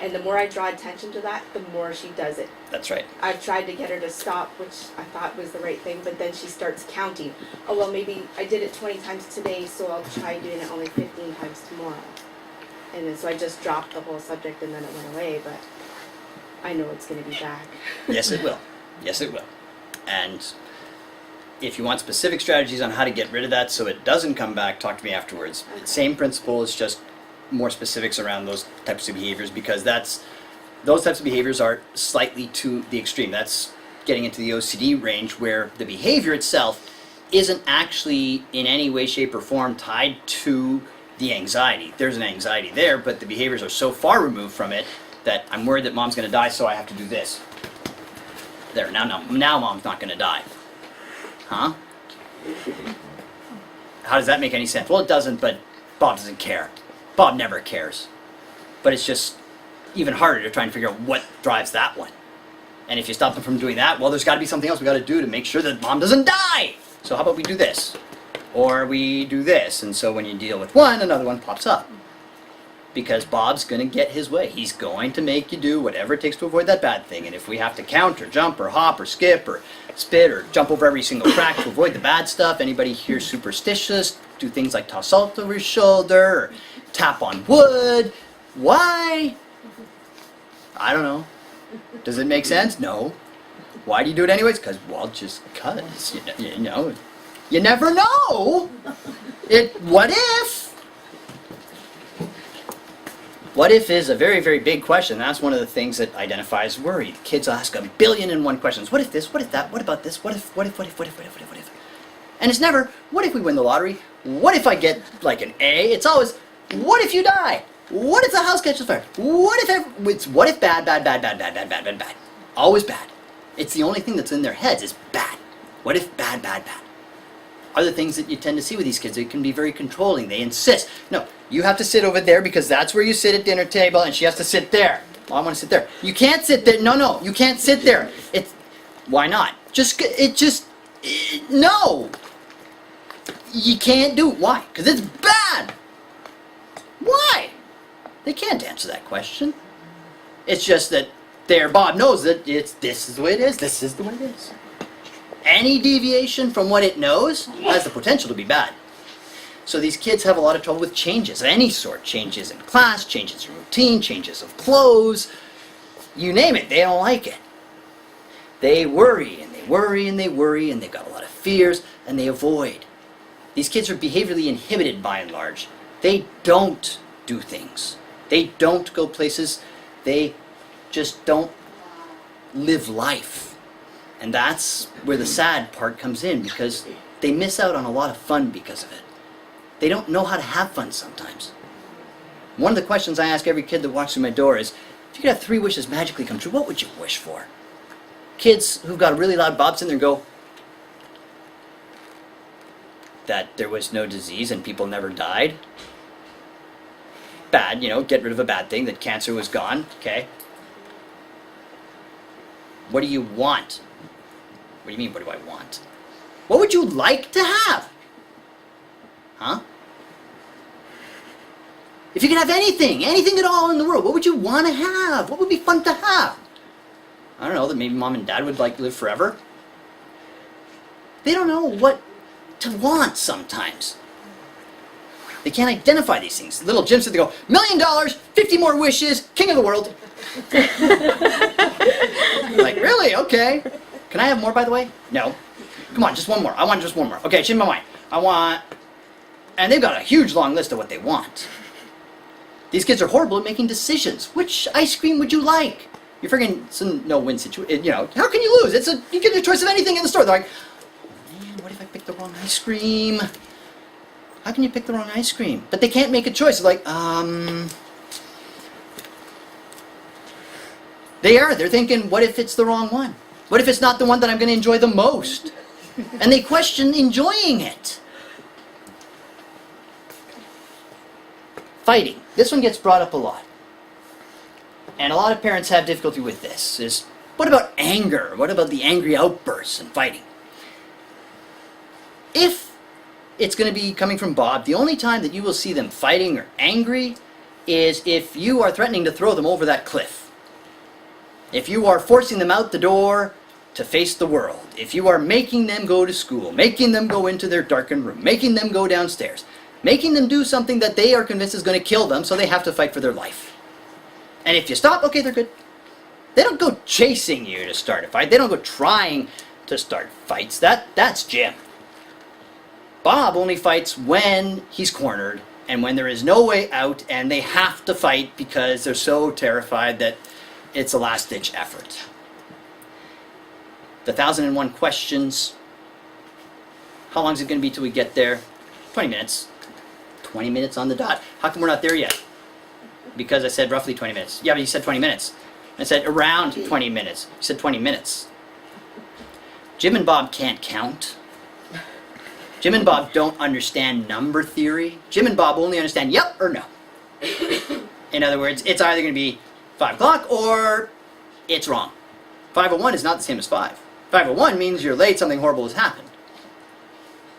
And the more I draw attention to that, the more she does it. That's right. I've tried to get her to stop, which I thought was the right thing, but then she starts counting. Oh, well, maybe I did it 20 times today, so I'll try doing it only 15 times tomorrow. And then so I just dropped the whole subject and then it went away, but I know it's going to be back. Yes, it will. Yes, it will. And if you want specific strategies on how to get rid of that so it doesn't come back, talk to me afterwards. Okay. Same principle, it's just more specifics around those types of behaviors because those types of behaviors are slightly to the extreme. That's getting into the OCD range where the behavior itself isn't actually in any way, shape, or form tied to the anxiety. There's an anxiety there, but the behaviors are so far removed from it that I'm worried that mom's going to die, so I have to do this. There, now mom's not going to die. Huh? How does that make any sense? Well, it doesn't, but Bob doesn't care. Bob never cares. But it's just even harder to try and figure out what drives that one. And if you stop them from doing that, well, there's got to be something else we got to do to make sure that mom doesn't die. So how about we do this? Or we do this. And so when you deal with one, another one pops up. Because Bob's going to get his way. He's going to make you do whatever it takes to avoid that bad thing. And if we have to count or jump or hop or skip or spit or jump over every single crack to avoid the bad stuff, anybody here superstitious, do things like toss salt over his shoulder or tap on wood. Why? I don't know. Does it make sense? No. Why do you do it anyways? Because, well, just because. You know. You never know. What if? What if is a very, very big question. That's one of the things that identifies worry. Kids ask 1,000,000,001 questions. What if this? What if that? What about this? What if? What if? What if? What if? What if? What if? What if? And it's never, what if we win the lottery? What if I get like an A? It's always, what if you die? What if the house catches fire? What if it's what if bad, bad, bad, bad, bad, bad, bad, bad, bad. Always bad. It's the only thing that's in their heads is bad. What if bad, bad, bad? Other things that you tend to see with these kids, they can be very controlling. They insist. No, you have to sit over there because that's where you sit at dinner table and she has to sit there. Well, I want to sit there. You can't sit there. No, you can't sit there. Why not? No. You can't do it. Why? Because it's bad. Why? They can't answer that question. It's just that Bob knows that this is the way it is. This is the way it is. Any deviation from what it knows has the potential to be bad. So these kids have a lot of trouble with changes of any sort. Changes in class, changes in routine, changes of clothes. You name it, they don't like it. They worry and they worry and they worry and they've got a lot of fears and they avoid. These kids are behaviorally inhibited by and large. They don't do things. They don't go places. They just don't live life. And that's where the sad part comes in because they miss out on a lot of fun because of it. They don't know how to have fun sometimes. One of the questions I ask every kid that walks through my door is, if you could have 3 wishes magically come true, what would you wish for? Kids who've got a really loud bobs in there go, that there was no disease and people never died. Bad, get rid of a bad thing, that cancer was gone, okay? What do you want? What do you mean, what do I want? What would you like to have? Huh? If you could have anything at all in the world, what would you want to have? What would be fun to have? I don't know, that maybe mom and dad would live forever. They don't know what to want sometimes. They can't identify these things. Little Jim said, they go, $1,000,000, 50 more wishes, king of the world. Like, really? Okay. Can I have more, by the way? No. Come on, just one more. I want just one more. Okay, change my mind. I want... And they've got a huge long list of what they want. These kids are horrible at making decisions. Which ice cream would you like? You're friggin' it's a no-win situation. You know, how can you lose? You get your choice of anything in the store. They're like, man, what if I pick the wrong ice cream? How can you pick the wrong ice cream? But they can't make a choice. They're like, They're thinking, what if it's the wrong one? What if it's not the one that I'm going to enjoy the most? And they question enjoying it. Fighting. This one gets brought up a lot. And a lot of parents have difficulty with this. What about anger? What about the angry outbursts and fighting? If it's going to be coming from Bob, the only time that you will see them fighting or angry is if you are threatening to throw them over that cliff. If you are forcing them out the door to face the world. If you are making them go to school, making them go into their darkened room, making them go downstairs, making them do something that they are convinced is going to kill them, so they have to fight for their life. And if you stop, okay, they're good. They don't go chasing you to start a fight. They don't go trying to start fights. That's Jim. Bob only fights when he's cornered and when there is no way out and they have to fight because they're so terrified that it's a last-ditch effort. The 1001 questions. How long is it going to be till we get there? 20 minutes. 20 minutes on the dot. How come we're not there yet? Because I said roughly 20 minutes. Yeah, but you said 20 minutes. I said around 20 minutes. You said 20 minutes. Jim and Bob can't count. Jim and Bob don't understand number theory. Jim and Bob only understand yep or no. In other words, it's either going to be 5 o'clock or it's wrong. 5:01 is not the same as 5. 5:01 means you're late, something horrible has happened.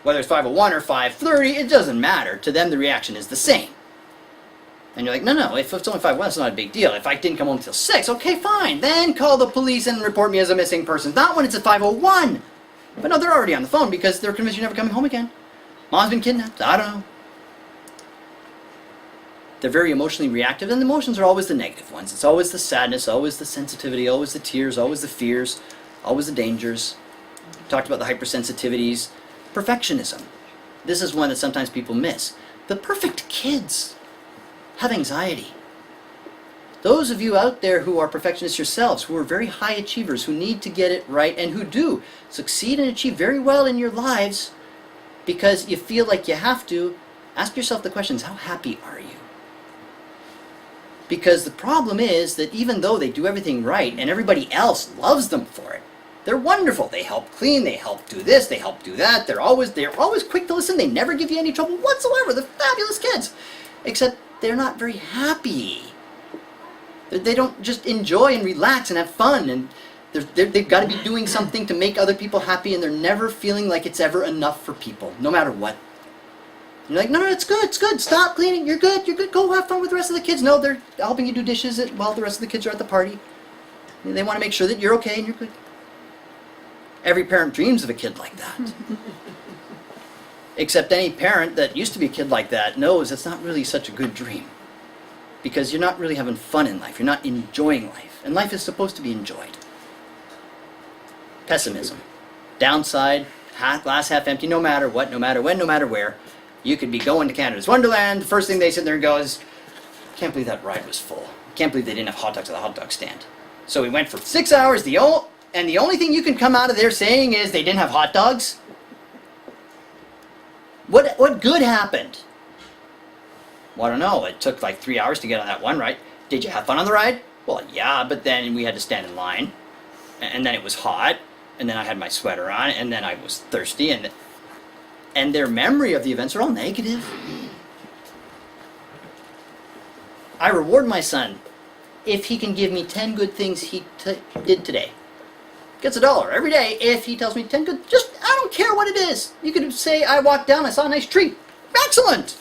Whether it's 5:01 or 5:30, it doesn't matter. To them, the reaction is the same. And you're like, no, if it's only 5:01, it's not a big deal. If I didn't come home till 6, okay, fine. Then call the police and report me as a missing person. Not when it's at 5:01. But no, they're already on the phone because they're convinced you're never coming home again. Mom's been kidnapped. I don't know. They're very emotionally reactive, and the emotions are always the negative ones. It's always the sadness, always the sensitivity, always the tears, always the fears, always the dangers. Talked about the hypersensitivities. Perfectionism. This is one that sometimes people miss. The perfect kids have anxiety. Those of you out there who are perfectionists yourselves, who are very high achievers, who need to get it right, and who do succeed and achieve very well in your lives because you feel like you have to, ask yourself the questions, how happy are you? Because the problem is that even though they do everything right and everybody else loves them for it, they're wonderful. They help clean, they help do this, they help do that. They're always quick to listen. They never give you any trouble whatsoever. They're fabulous kids. Except they're not very happy. They don't just enjoy and relax and have fun, and they've got to be doing something to make other people happy, and they're never feeling like it's ever enough for people, no matter what. You're like, no, it's good, stop cleaning, you're good, go have fun with the rest of the kids. No, they're helping you do dishes while the rest of the kids are at the party. They want to make sure that you're okay and you're good. Every parent dreams of a kid like that. Except any parent that used to be a kid like that knows it's not really such a good dream. Because you're not really having fun in life. You're not enjoying life. And life is supposed to be enjoyed. Pessimism. Downside, glass half empty, no matter what, no matter when, no matter where. You could be going to Canada's Wonderland. The first thing they sit there and go is, can't believe that ride was full. Can't believe they didn't have hot dogs at the hot dog stand. So we went for 6 hours, and the only thing you can come out of there saying is they didn't have hot dogs? What good happened? Well, I don't know. It took like 3 hours to get on that one ride. Did you have fun on the ride? Well, yeah, but then we had to stand in line. And then it was hot. And then I had my sweater on. And then I was thirsty. And their memory of the events are all negative. I reward my son if he can give me 10 good things he did today. Gets $1 every day if he tells me 10 good... I don't care what it is. You could say, I walked down, I saw a nice tree. Excellent!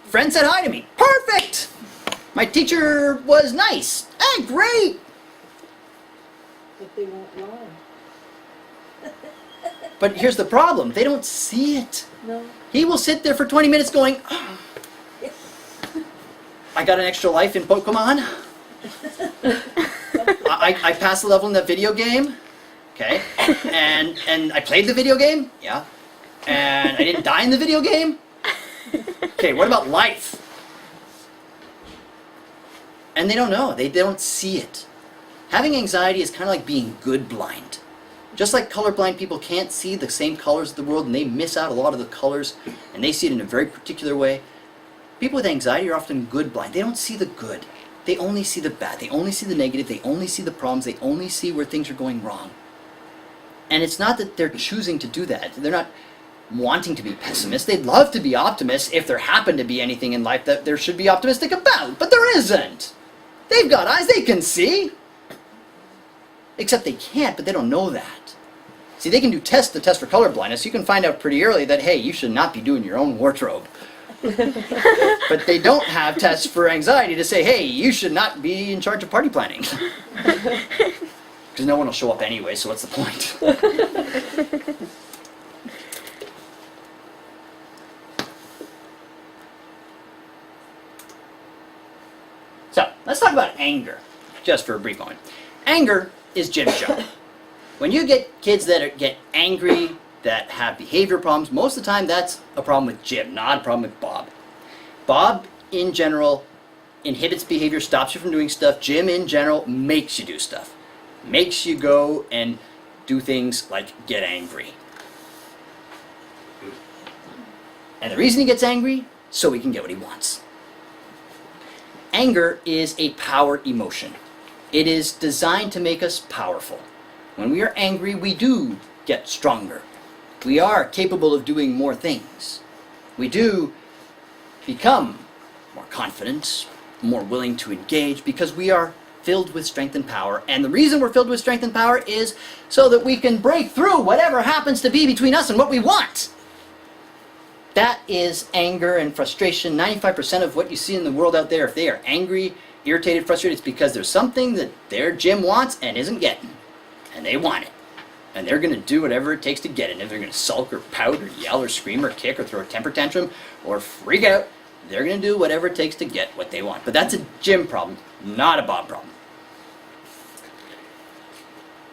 Friend said hi to me. Perfect! My teacher was nice. Hey, great! But they won't lie. But here's the problem. They don't see it. No. He will sit there for 20 minutes going, oh, I got an extra life in Pokemon. I passed the level in that video game, okay, and I played the video game, yeah, and I didn't die in the video game. Okay, what about life? And they don't know. They don't see it. Having anxiety is kind of like being good blind. Just like colorblind people can't see the same colors of the world and they miss out a lot of the colors and they see it in a very particular way, people with anxiety are often good blind. They don't see the good. They only see the bad. They only see the negative. They only see the problems. They only see where things are going wrong. And it's not that they're choosing to do that. They're not wanting to be pessimists. They'd love to be optimists if there happened to be anything in life that there should be optimistic about, but there isn't. They've got eyes, they can see. Except they can't, but they don't know that. See, they can do the test for color blindness. You can find out pretty early that, hey, you should not be doing your own wardrobe. But they don't have tests for anxiety to say, hey, you should not be in charge of party planning. Because no one will show up anyway, so what's the point? So, let's talk about anger, just for a brief moment. Anger is Jim's job. When you get kids that get angry, that have behavior problems, most of the time that's a problem with Jim, not a problem with Bob. Bob, in general, inhibits behavior, stops you from doing stuff. Jim, in general, makes you do stuff. Makes you go and do things like get angry. And the reason he gets angry, so he can get what he wants. Anger is a power emotion. It is designed to make us powerful. When we are angry, we do get stronger. We are capable of doing more things. We do become more confident, more willing to engage, because we are filled with strength and power. And the reason we're filled with strength and power is so that we can break through whatever happens to be between us and what we want. That is anger and frustration. 95% of what you see in the world out there, if they are angry, irritated, frustrated, it's because there's something that their Jim wants and isn't getting. And they want it. And they're going to do whatever it takes to get it. And if they're going to sulk or pout or yell or scream or kick or throw a temper tantrum or freak out, they're going to do whatever it takes to get what they want. But that's a Jim problem, not a Bob problem.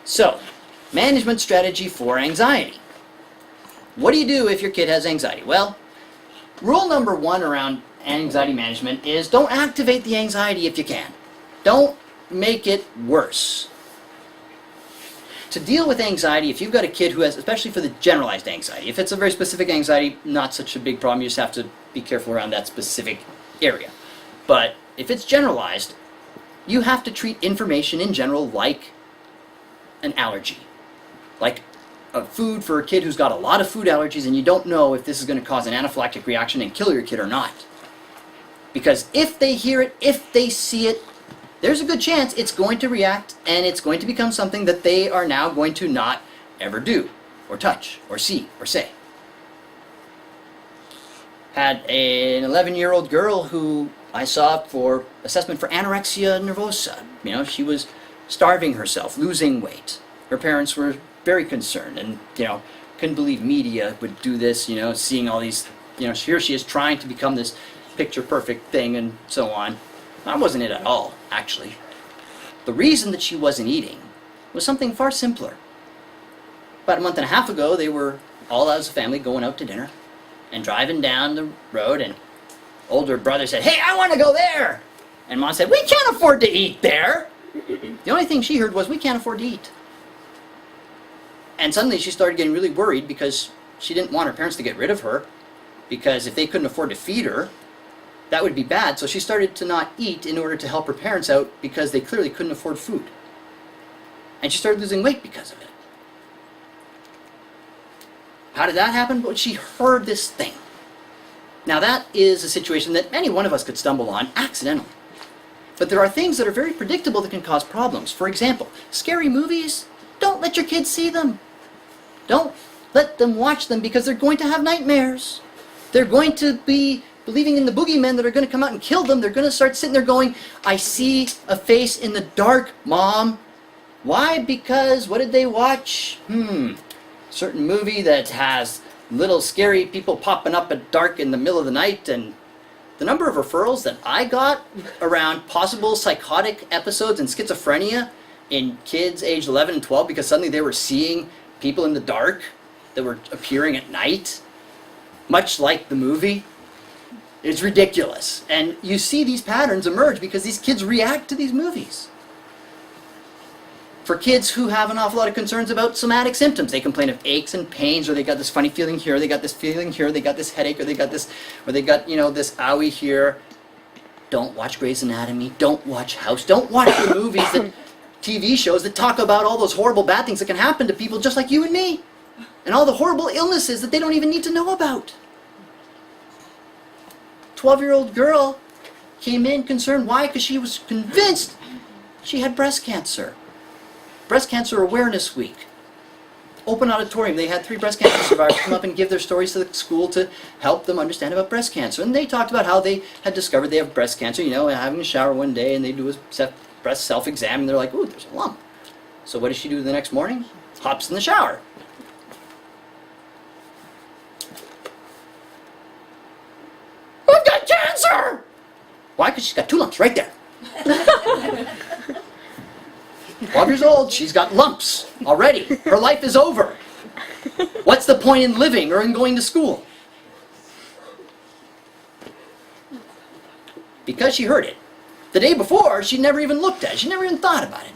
So, management strategy for anxiety. What do you do if your kid has anxiety? Well, rule number one around anxiety management is don't activate the anxiety if you can. Don't make it worse. To deal with anxiety, if you've got a kid who has, especially for the generalized anxiety, if it's a very specific anxiety, not such a big problem, you just have to be careful around that specific area. But if it's generalized, you have to treat information in general like an allergy. Like a food for a kid who's got a lot of food allergies and you don't know if this is going to cause an anaphylactic reaction and kill your kid or not. Because if they hear it, if they see it, there's a good chance it's going to react and it's going to become something that they are now going to not ever do, or touch, or see, or say. Had an 11-year-old girl who I saw for assessment for anorexia nervosa. You know, she was starving herself, losing weight. Her parents were very concerned and, couldn't believe media would do this, seeing all these, here she is trying to become this picture perfect thing and so on. That wasn't it at all, actually. The reason that she wasn't eating was something far simpler. About a month and a half ago, they were all as a family going out to dinner and driving down the road, and older brother said, "Hey, I want to go there!" And Mom said, "We can't afford to eat there!" The only thing she heard was, "We can't afford to eat." And suddenly she started getting really worried because she didn't want her parents to get rid of her, because if they couldn't afford to feed her, that would be bad. So she started to not eat in order to help her parents out because they clearly couldn't afford food. And she started losing weight because of it. How did that happen? Well, she heard this thing. Now that is a situation that any one of us could stumble on accidentally. But there are things that are very predictable that can cause problems. For example, scary movies, don't let your kids see them. Don't let them watch them because they're going to have nightmares. They're going to be believing in the boogeymen that are going to come out and kill them. They're going to start sitting there going, "I see a face in the dark, Mom." Why? Because what did they watch? Certain movie that has little scary people popping up at dark in the middle of the night, and The number of referrals that I got around possible psychotic episodes and schizophrenia in kids aged 11 and 12 because suddenly they were seeing people in the dark that were appearing at night, much like the movie, is ridiculous. And you see these patterns emerge because these kids react to these movies. For kids who have an awful lot of concerns about somatic symptoms, they complain of aches and pains, or they got this funny feeling here, they got this feeling here, they got this headache, or they got this, or they got, this owie here. Don't watch Grey's Anatomy, don't watch House, don't watch the movies, that TV shows that talk about all those horrible bad things that can happen to people just like you and me, and all the horrible illnesses that they don't even need to know about. 12-year-old girl came in concerned. Why? Because she was convinced she had breast cancer. Breast Cancer Awareness Week. Open auditorium. They had 3 breast cancer survivors come up and give their stories to the school to help them understand about breast cancer. And they talked about how they had discovered they have breast cancer, having a shower one day, and they do a breast self-exam, and they're like, ooh, there's a lump. So what does she do the next morning? Hops in the shower. I've got cancer! Why? Because she's got 2 lumps right there. 12 years old, she's got lumps already. Her life is over. What's the point in living or in going to school? Because she heard it. The day before, she never even looked at it. She never even thought about it.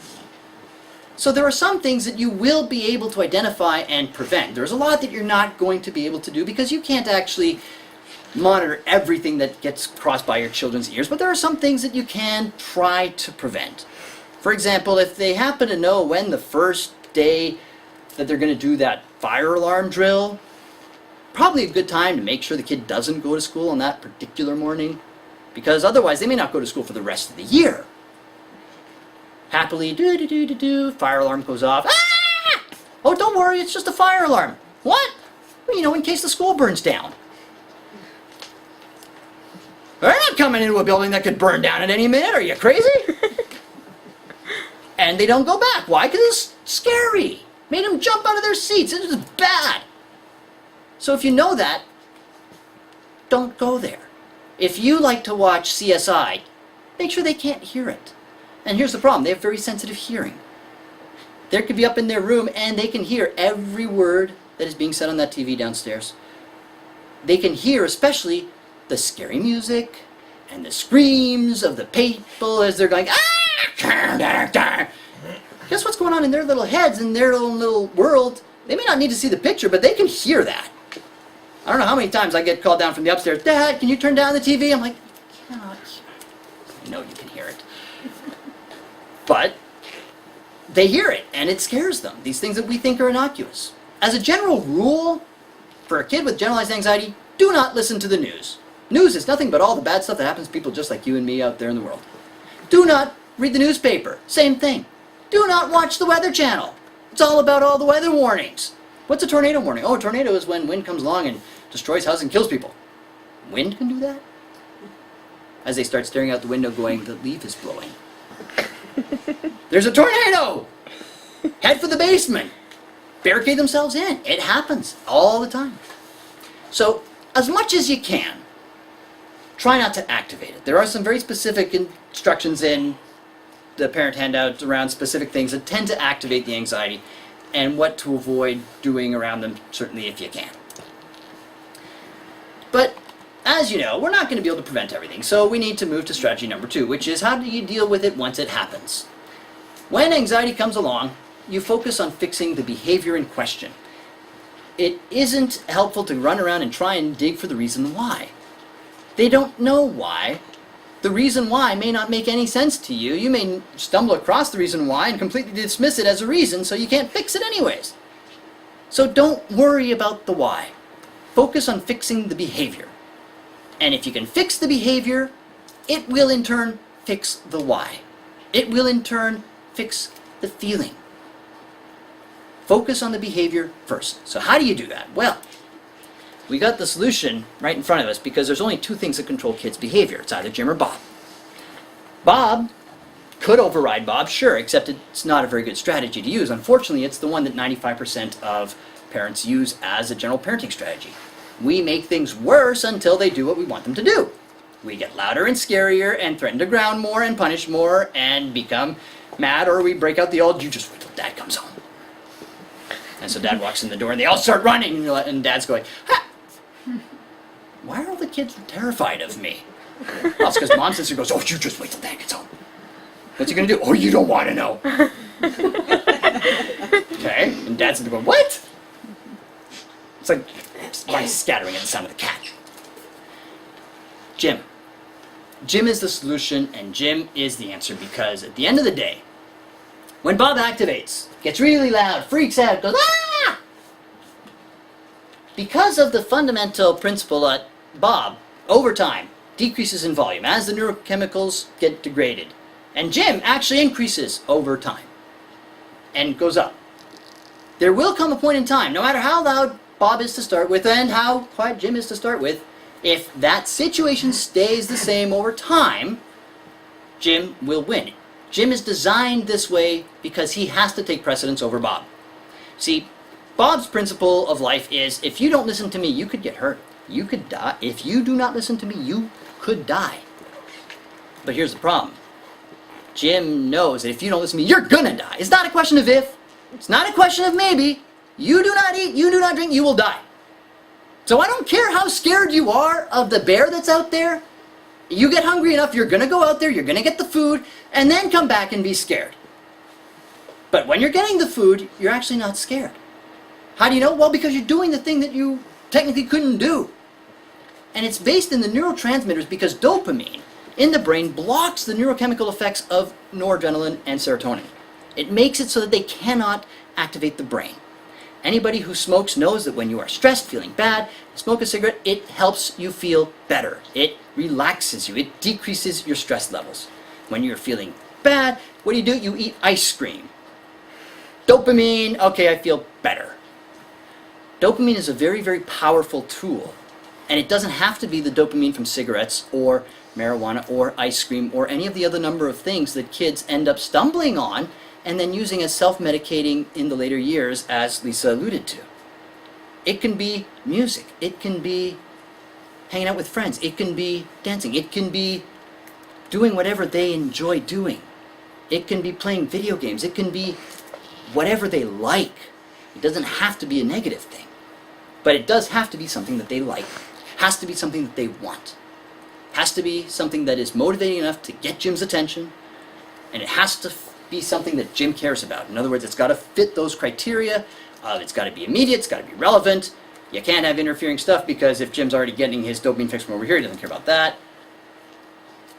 So there are some things that you will be able to identify and prevent. There's a lot that you're not going to be able to do because you can't actually monitor everything that gets crossed by your children's ears, but there are some things that you can try to prevent. For example, if they happen to know when the first day that they're going to do that fire alarm drill, probably a good time to make sure the kid doesn't go to school on that particular morning, because otherwise they may not go to school for the rest of the year. Happily, fire alarm goes off. Ah! Oh, don't worry, it's just a fire alarm. What? Well, in case the school burns down. They're not coming into a building that could burn down at any minute. Are you crazy? And they don't go back. Why? Because it's scary. Made them jump out of their seats. It was bad. So if you know that, don't go there. If you like to watch CSI, make sure they can't hear it. And here's the problem. They have very sensitive hearing. They could be up in their room and they can hear every word that is being said on that TV downstairs. They can hear especially the scary music and the screams of the people as they're going, ah! Guess what's going on in their little heads, in their little world? They may not need to see the picture, but they can hear that. I don't know how many times I get called down from the upstairs, Dad, can you turn down the TV? I'm like, I cannot hear it. I know you can hear it. But they hear it, and it scares them. These things that we think are innocuous. As a general rule, for a kid with generalized anxiety, do not listen to the news. News is nothing but all the bad stuff that happens to people just like you and me out there in the world. Do not read the newspaper. Same thing. Do not watch the Weather Channel. It's all about all the weather warnings. What's a tornado warning? Oh, a tornado is when wind comes along and destroys houses and kills people. Wind can do that? As they start staring out the window going, the leaf is blowing. There's a tornado! Head for the basement. Barricade themselves in. It happens all the time. So, as much as you can, try not to activate it. There are some very specific instructions in the parent handouts around specific things that tend to activate the anxiety and what to avoid doing around them, certainly if you can. But as you know, we're not going to be able to prevent everything, so we need to move to strategy number 2, which is how do you deal with it once it happens? When anxiety comes along, you focus on fixing the behavior in question. It isn't helpful to run around and try and dig for the reason why. They don't know why. The reason why may not make any sense to you. You may stumble across the reason why and completely dismiss it as a reason, so you can't fix it anyways. So don't worry about the why. Focus on fixing the behavior. And if you can fix the behavior, it will in turn fix the why. It will in turn fix the feeling. Focus on the behavior first. So how do you do that? Well, we got the solution right in front of us because there's only 2 things that control kids' behavior. It's either Jim or Bob. Bob could override Bob, sure, except it's not a very good strategy to use. Unfortunately, it's the one that 95% of parents use as a general parenting strategy. We make things worse until they do what we want them to do. We get louder and scarier and threaten to ground more and punish more and become mad, or we break out the old, you just wait till Dad comes home. And so Dad walks in the door and they all start running and Dad's going, ha! Why are all the kids terrified of me? Well, it's because Mom sister goes, oh, you just wait till Dad gets home. What's he gonna do? Oh, you don't want to know. Okay, and Dad's gonna go, what? It's like mice scattering at the sound of the cat. Jim. Jim is the solution and Jim is the answer, because at the end of the day, when Bob activates, gets really loud, freaks out, goes, ah! Because of the fundamental principle that Bob, over time, decreases in volume as the neurochemicals get degraded. And Jim actually increases over time and goes up. There will come a point in time, no matter how loud Bob is to start with and how quiet Jim is to start with, if that situation stays the same over time, Jim will win. Jim is designed this way because he has to take precedence over Bob. See, Bob's principle of life is, if you don't listen to me, you could get hurt. You could die. If you do not listen to me, you could die. But here's the problem. Jim knows that if you don't listen to me, you're gonna die. It's not a question of if. It's not a question of maybe. You do not eat, you do not drink, you will die. So I don't care how scared you are of the bear that's out there. You get hungry enough, you're gonna go out there, you're gonna get the food, and then come back and be scared. But when you're getting the food, you're actually not scared. How do you know? Well, because you're doing the thing that you technically couldn't do. And it's based in the neurotransmitters, because dopamine in the brain blocks the neurochemical effects of noradrenaline and serotonin. It makes it so that they cannot activate the brain. Anybody who smokes knows that when you are stressed, feeling bad, smoke a cigarette, it helps you feel better. It relaxes you. It decreases your stress levels. When you're feeling bad, what do? You eat ice cream. Dopamine, okay, I feel better. Dopamine is a very, very powerful tool. And it doesn't have to be the dopamine from cigarettes or marijuana or ice cream or any of the other number of things that kids end up stumbling on and then using as self-medicating in the later years, as Lisa alluded to. It can be music. It can be hanging out with friends. It can be dancing. It can be doing whatever they enjoy doing. It can be playing video games. It can be whatever they like. It doesn't have to be a negative thing. But it does have to be something that they like. It has to be something that they want. It has to be something that is motivating enough to get Jim's attention. And it has to be something that Jim cares about. In other words, it's got to fit those criteria. It's got to be immediate. It's got to be relevant. You can't have interfering stuff, because if Jim's already getting his dopamine fix from over here, he doesn't care about that.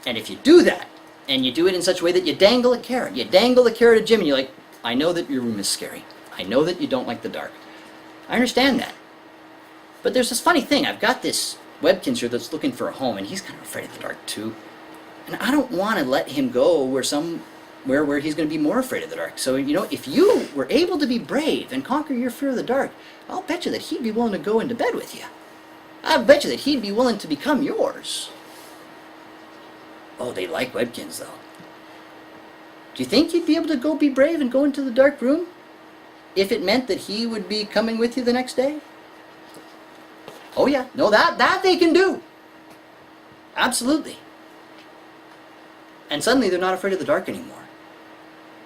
And if you do that, and you do it in such a way that you dangle a carrot at Jim, and you're like, I know that your room is scary. I know that you don't like the dark. I understand that. But there's this funny thing. I've got this Webkins here that's looking for a home, and he's kind of afraid of the dark too. And I don't want to let him go where he's going to be more afraid of the dark. So, if you were able to be brave and conquer your fear of the dark, I'll bet you that he'd be willing to go into bed with you. I'll bet you that he'd be willing to become yours. Oh, they like Webkins, though. Do you think you'd be able to go be brave and go into the dark room if it meant that he would be coming with you the next day? Oh yeah, no, that they can do. Absolutely. And suddenly they're not afraid of the dark anymore.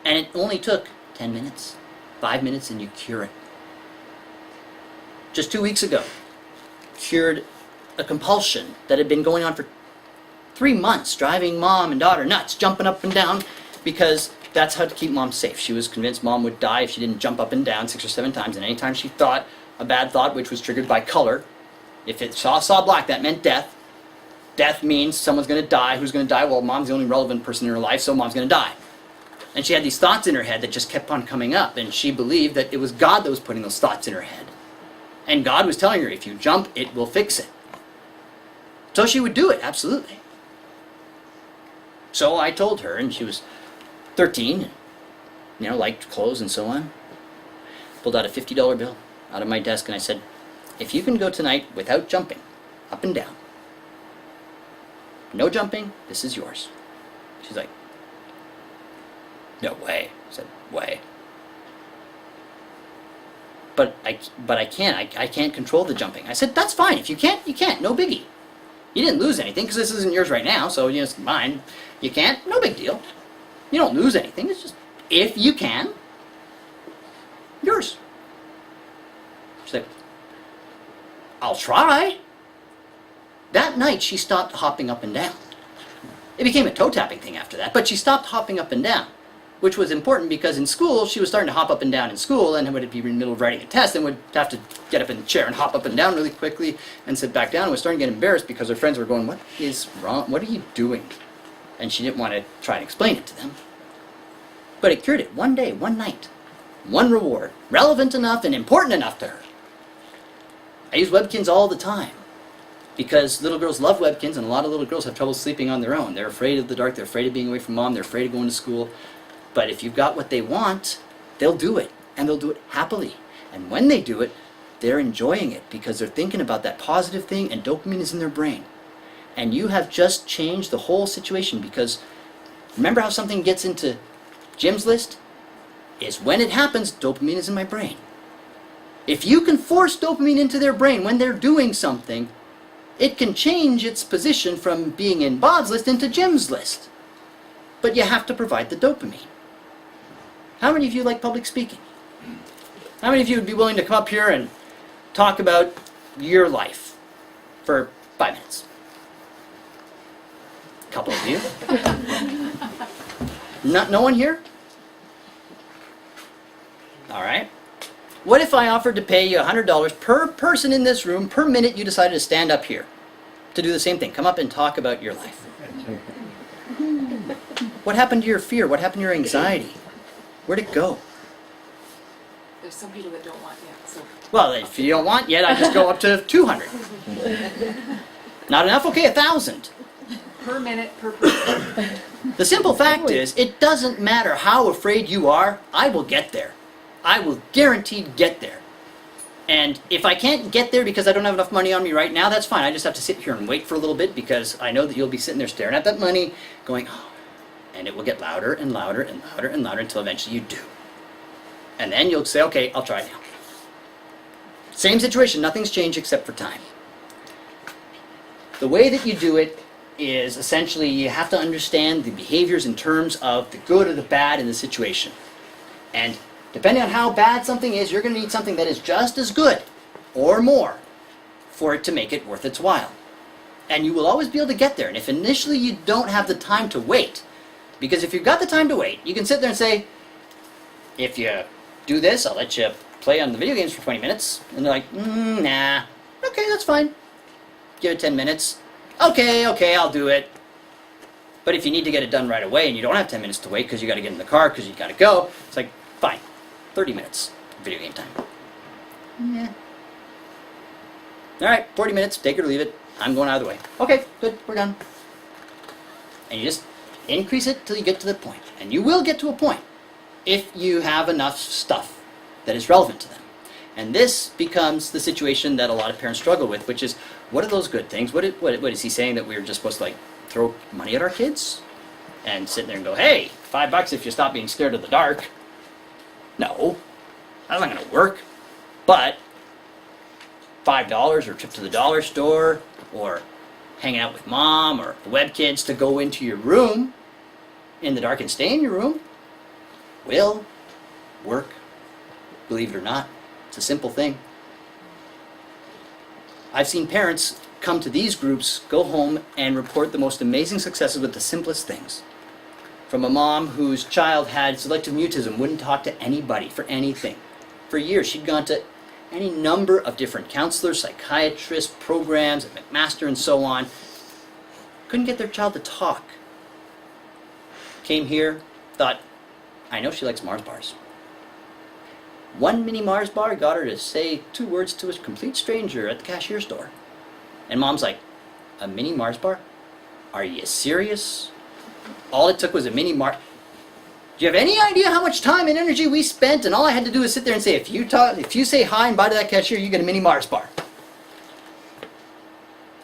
And it only took 10 minutes, 5 minutes, and you cure it. Just 2 weeks ago, cured a compulsion that had been going on for 3 months, driving Mom and daughter nuts, jumping up and down, because that's how to keep Mom safe. She was convinced Mom would die if she didn't jump up and down 6 or 7 times, and anytime she thought a bad thought, which was triggered by color, if it saw black, that meant death. Death means someone's going to die. Who's going to die? Well, Mom's the only relevant person in her life, so Mom's going to die. And she had these thoughts in her head that just kept on coming up, and she believed that it was God that was putting those thoughts in her head. And God was telling her, if you jump, it will fix it. So she would do it, absolutely. So I told her, and she was 13, liked clothes and so on. Pulled out a $50 bill out of my desk, and I said, if you can go tonight without jumping, up and down, no jumping, this is yours. She's like, no way. I said, way. But I can't. I can't control the jumping. I said, that's fine. If you can't, you can't. No biggie. You didn't lose anything because this isn't yours right now, so it's mine. You can't, no big deal. You don't lose anything. It's just, if you can, yours. She's like, I'll try. That night she stopped hopping up and down. It became a toe tapping thing after that, but she stopped hopping up and down, which was important because in school she was starting to hop up and down in school, and would be in the middle of writing a test and would have to get up in the chair and hop up and down really quickly and sit back down, and was starting to get embarrassed because her friends were going, what is wrong? What are you doing? And she didn't want to try and explain it to them. But it cured it one day, one night, one reward, relevant enough and important enough to her. I use Webkins all the time because little girls love Webkins, and a lot of little girls have trouble sleeping on their own. They're afraid of the dark, they're afraid of being away from mom, they're afraid of going to school. But if you've got what they want, they'll do it, and they'll do it happily. And when they do it, they're enjoying it because they're thinking about that positive thing, and dopamine is in their brain. And you have just changed the whole situation, because remember how something gets into Jim's list? Is when it happens, dopamine is in my brain. If you can force dopamine into their brain when they're doing something, it can change its position from being in Bob's list into Jim's list. But you have to provide the dopamine. How many of you like public speaking? How many of you would be willing to come up here and talk about your life for 5 minutes? A couple of you. No one here? All right. What if I offered to pay you $100 per person in this room per minute you decided to stand up here to do the same thing? Come up and talk about your life. What happened to your fear? What happened to your anxiety? Where'd it go? There's some people that don't want yet, so. Well, if you don't want yet, I just go up to 200. Not enough? Okay, 1,000. Per minute, per person. The simple fact is, it doesn't matter how afraid you are, I will get there. I will guaranteed get there. And if I can't get there because I don't have enough money on me right now, that's fine. I just have to sit here and wait for a little bit because I know that you'll be sitting there staring at that money going, oh, and it will get louder and louder and louder and louder until eventually you do. And then you'll say, okay, I'll try now. Same situation, nothing's changed except for time. The way that you do it is essentially you have to understand the behaviors in terms of the good or the bad in the situation. And depending on how bad something is, you're going to need something that is just as good or more for it to make it worth its while. And you will always be able to get there. And if initially you don't have the time to wait, because if you've got the time to wait, you can sit there and say, if you do this, I'll let you play on the video games for 20 minutes. And they're like, nah. Okay, that's fine. Give it 10 minutes. Okay, I'll do it. But if you need to get it done right away and you don't have 10 minutes to wait because you got to get in the car because you got to go, it's like, fine, 30 minutes video game time. Yeah. All right, 40 minutes, take it or leave it. I'm going out of the way. Okay, good, we're done. And you just increase it till you get to the point. And you will get to a point if you have enough stuff that is relevant to them. And this becomes the situation that a lot of parents struggle with, which is, what are those good things? What is he saying, that we're just supposed to like throw money at our kids? And sit there and go, hey, $5 if you stop being scared of the dark. No, that's not going to work. But $5 or a trip to the dollar store or hanging out with mom or the Webkids to go into your room in the dark and stay in your room will work, believe it or not. It's a simple thing. I've seen parents come to these groups, go home, and report the most amazing successes with the simplest things. From a mom whose child had selective mutism, wouldn't talk to anybody for anything. For years, she'd gone to any number of different counselors, psychiatrists, programs at McMaster and so on. Couldn't get their child to talk. Came here, thought, I know she likes Mars bars. One mini Mars bar got her to say 2 words to a complete stranger at the cashier store. And mom's like, a mini Mars bar? Are you serious? All it took was a mini Mars. Do you have any idea how much time and energy we spent? And all I had to do is sit there and say, if you say hi and bye to that cashier, you get a mini Mars bar.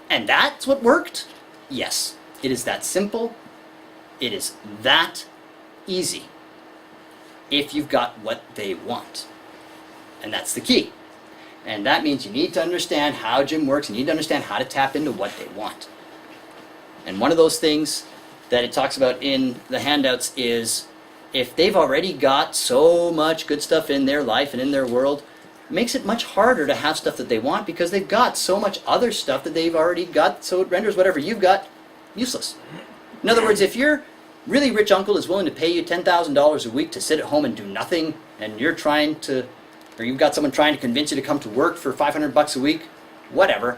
And that's what worked? Yes. It is that simple. It is that easy. If you've got what they want. And that's the key. And that means you need to understand how Jim works. You need to understand how to tap into what they want. And one of those things that it talks about in the handouts is if they've already got so much good stuff in their life and in their world, it makes it much harder to have stuff that they want because they've got so much other stuff that they've already got, so it renders whatever you've got useless. In other words, if your really rich uncle is willing to pay you $10,000 a week to sit at home and do nothing, and you're trying to, or you've got someone trying to convince you to come to work for $500 a week, whatever.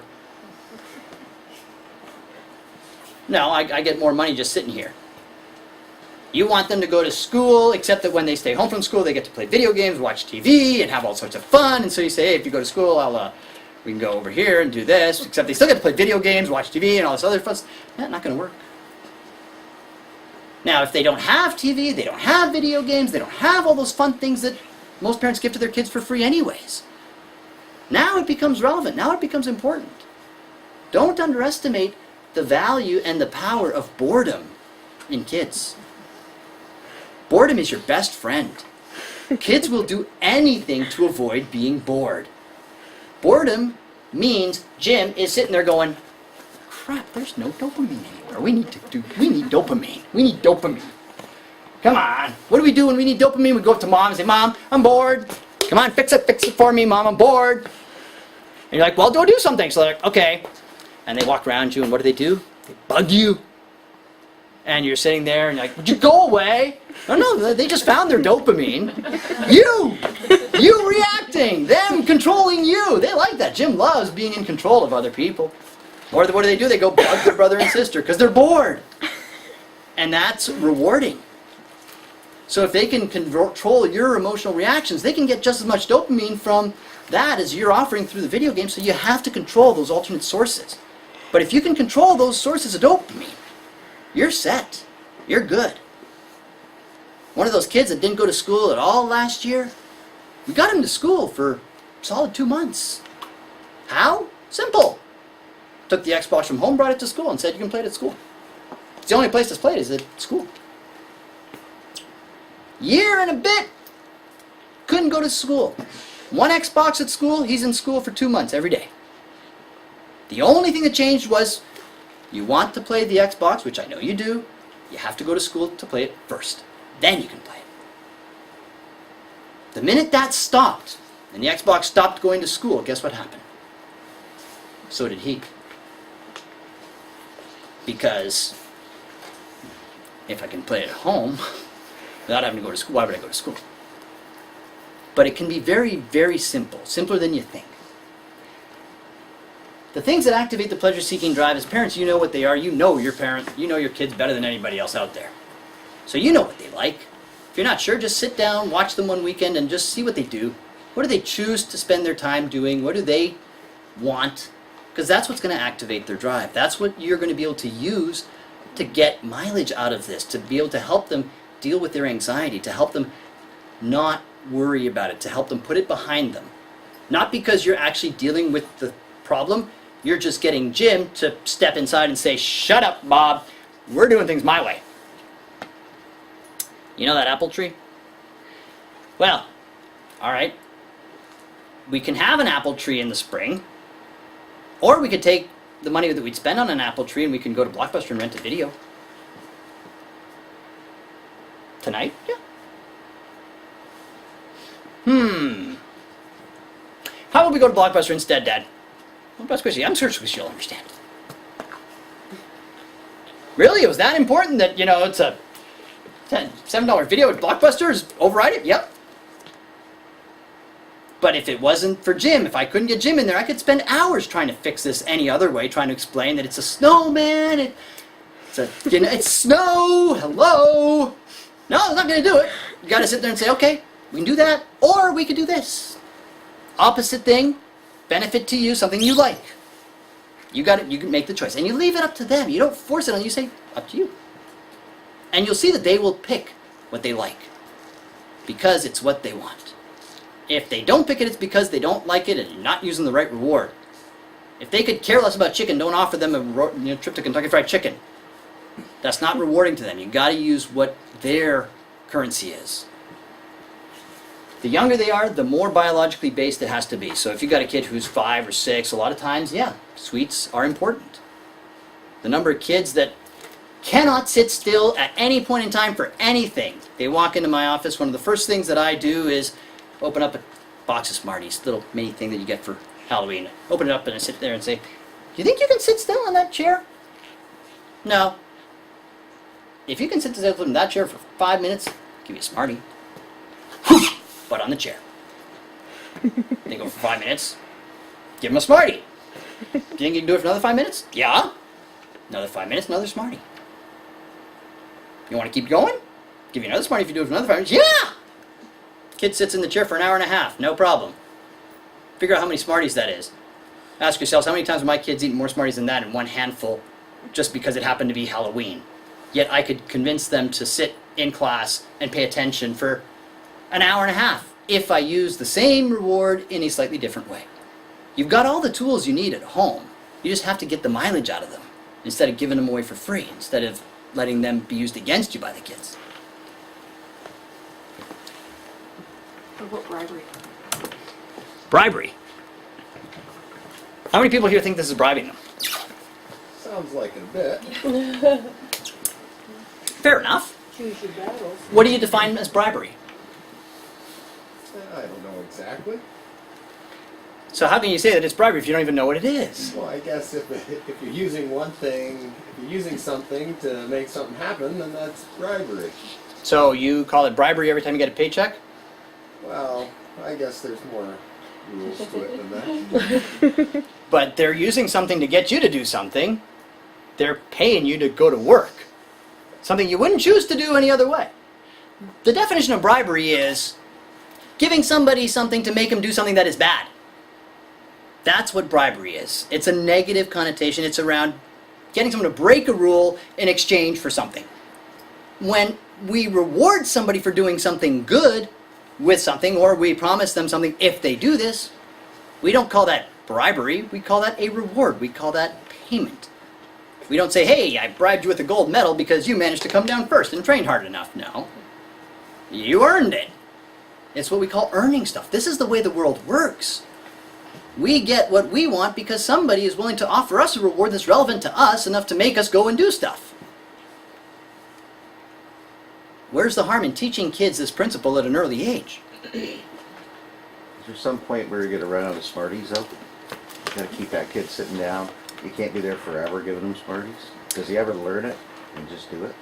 No, I get more money just sitting here. You want them to go to school, except that when they stay home from school, they get to play video games, watch TV, and have all sorts of fun. And so you say, hey, if you go to school, we can go over here and do this. Except they still get to play video games, watch TV, and all this other fun stuff. That's not going to work. Now, if they don't have TV, they don't have video games, they don't have all those fun things that most parents give to their kids for free anyways. Now it becomes relevant. Now it becomes important. Don't underestimate the value and the power of boredom in kids. Boredom is your best friend. Kids will do anything to avoid being bored. Boredom means Jim is sitting there going, crap, there's no dopamine anymore. We need dopamine. We need dopamine. Come on. What do we do when we need dopamine? We go up to mom and say, Mom, I'm bored. Come on, fix it for me, Mom, I'm bored. And you're like, well, go do something. So they're like, okay. And they walk around you, and what do? They bug you. And you're sitting there, and you're like, would you go away? No, they just found their dopamine. You reacting, them controlling you. They like that. Jim loves being in control of other people. Or what do? They go bug their brother and sister because they're bored. And that's rewarding. So if they can control your emotional reactions, they can get just as much dopamine from that as you're offering through the video game, so you have to control those alternate sources. But if you can control those sources of dopamine, you're set. You're good. One of those kids that didn't go to school at all last year, we got him to school for a solid 2 months. How? Simple. Took the Xbox from home, brought it to school, and said you can play it at school. It's the only place it's played is at school. Year and a bit, couldn't go to school. One Xbox at school, he's in school for 2 months every day. The only thing that changed was you want to play the Xbox, which I know you do, you have to go to school to play it first. Then you can play it. The minute that stopped, and the Xbox stopped going to school, guess what happened? So did he. Because if I can play it at home, without having to go to school, why would I go to school? But it can be very, very simple. Simpler than you think. The things that activate the pleasure-seeking drive, as parents, you know what they are. You know your parent. You know your kids better than anybody else out there. So you know what they like. If you're not sure, just sit down, watch them one weekend, and just see what they do. What do they choose to spend their time doing? What do they want? Because that's what's going to activate their drive. That's what you're going to be able to use to get mileage out of this, to be able to help them deal with their anxiety, to help them not worry about it, to help them put it behind them. Not because you're actually dealing with the problem, you're just getting Jim to step inside and say, shut up, Bob, we're doing things my way. You know that apple tree? Well, alright, we can have an apple tree in the spring, or we could take the money that we'd spend on an apple tree and we can go to Blockbuster and rent a video. Tonight? Yeah. How about we go to Blockbuster instead, Dad? Well, that's Squishy. I'm sure Squishy will understand. Really? It was that important that, it's a $7 video at Blockbuster is override it? Yep. But if it wasn't for Jim, if I couldn't get Jim in there, I could spend hours trying to fix this any other way, trying to explain that it's a snowman, it's snow, hello. No, it's not going to do it. You got to sit there and say, okay, we can do that, or we could do this. Opposite thing, benefit to you, something you like. You can make the choice. And you leave it up to them. You don't force it on them. You say, up to you. And you'll see that they will pick what they like. Because it's what they want. If they don't pick it, it's because they don't like it and you're not using the right reward. If they could care less about chicken, don't offer them a trip to Kentucky Fried Chicken. That's not rewarding to them. You got to use what their currency is. The younger they are, the more biologically based it has to be. So if you've got a kid who's 5 or 6, a lot of times, yeah, sweets are important. the number of kids that cannot sit still at any point in time for anything. They walk into my office, one of the first things that I do is open up a box of Smarties, little mini thing that you get for Halloween. Open it up and I sit there and say, "Do you think you can sit still on that chair?" No. If you can sit still in that chair for 5 minutes, I'll give you a Smartie. But on the chair. They go for 5 minutes, give them a Smartie. Do you think you can do it for another 5 minutes? Yeah. Another 5 minutes, another Smartie. You want to keep going? Give you another Smartie if you do it for another 5 minutes. Yeah! Kid sits in the chair for an hour and a half, no problem. Figure out how many Smarties that is. Ask yourselves, how many times have my kids eaten more Smarties than that in one handful just because it happened to be Halloween? Yet I could convince them to sit in class and pay attention for an hour and a half if I use the same reward in a slightly different way. You've got all the tools you need at home. You just have to get the mileage out of them instead of giving them away for free, instead of letting them be used against you by the kids. What about bribery? Bribery. How many people here think this is bribing them? Sounds like it a bit. Fair enough. Choose your battles. What do you define as bribery? I don't know exactly. So how can you say that it's bribery if you don't even know what it is? Well, I guess if you're using one thing, if you're using something to make something happen, then that's bribery. So you call it bribery every time you get a paycheck? Well, I guess there's more rules to it than that. But they're using something to get you to do something. They're paying you to go to work. Something you wouldn't choose to do any other way. The definition of bribery is giving somebody something to make them do something that is bad. That's what bribery is. It's a negative connotation. It's around getting someone to break a rule in exchange for something. When we reward somebody for doing something good with something, or we promise them something if they do this, we don't call that bribery. We call that a reward. We call that payment. We don't say, "Hey, I bribed you with a gold medal because you managed to come down first and trained hard enough." No. You earned it. It's what we call earning stuff. This is the way the world works. We get what we want because somebody is willing to offer us a reward that's relevant to us enough to make us go and do stuff. Where's the harm in teaching kids this principle at an early age? Is there some point where you're going to run out of Smarties, though? You got to keep that kid sitting down. You can't be there forever giving them Smarties. Does he ever learn it and just do it?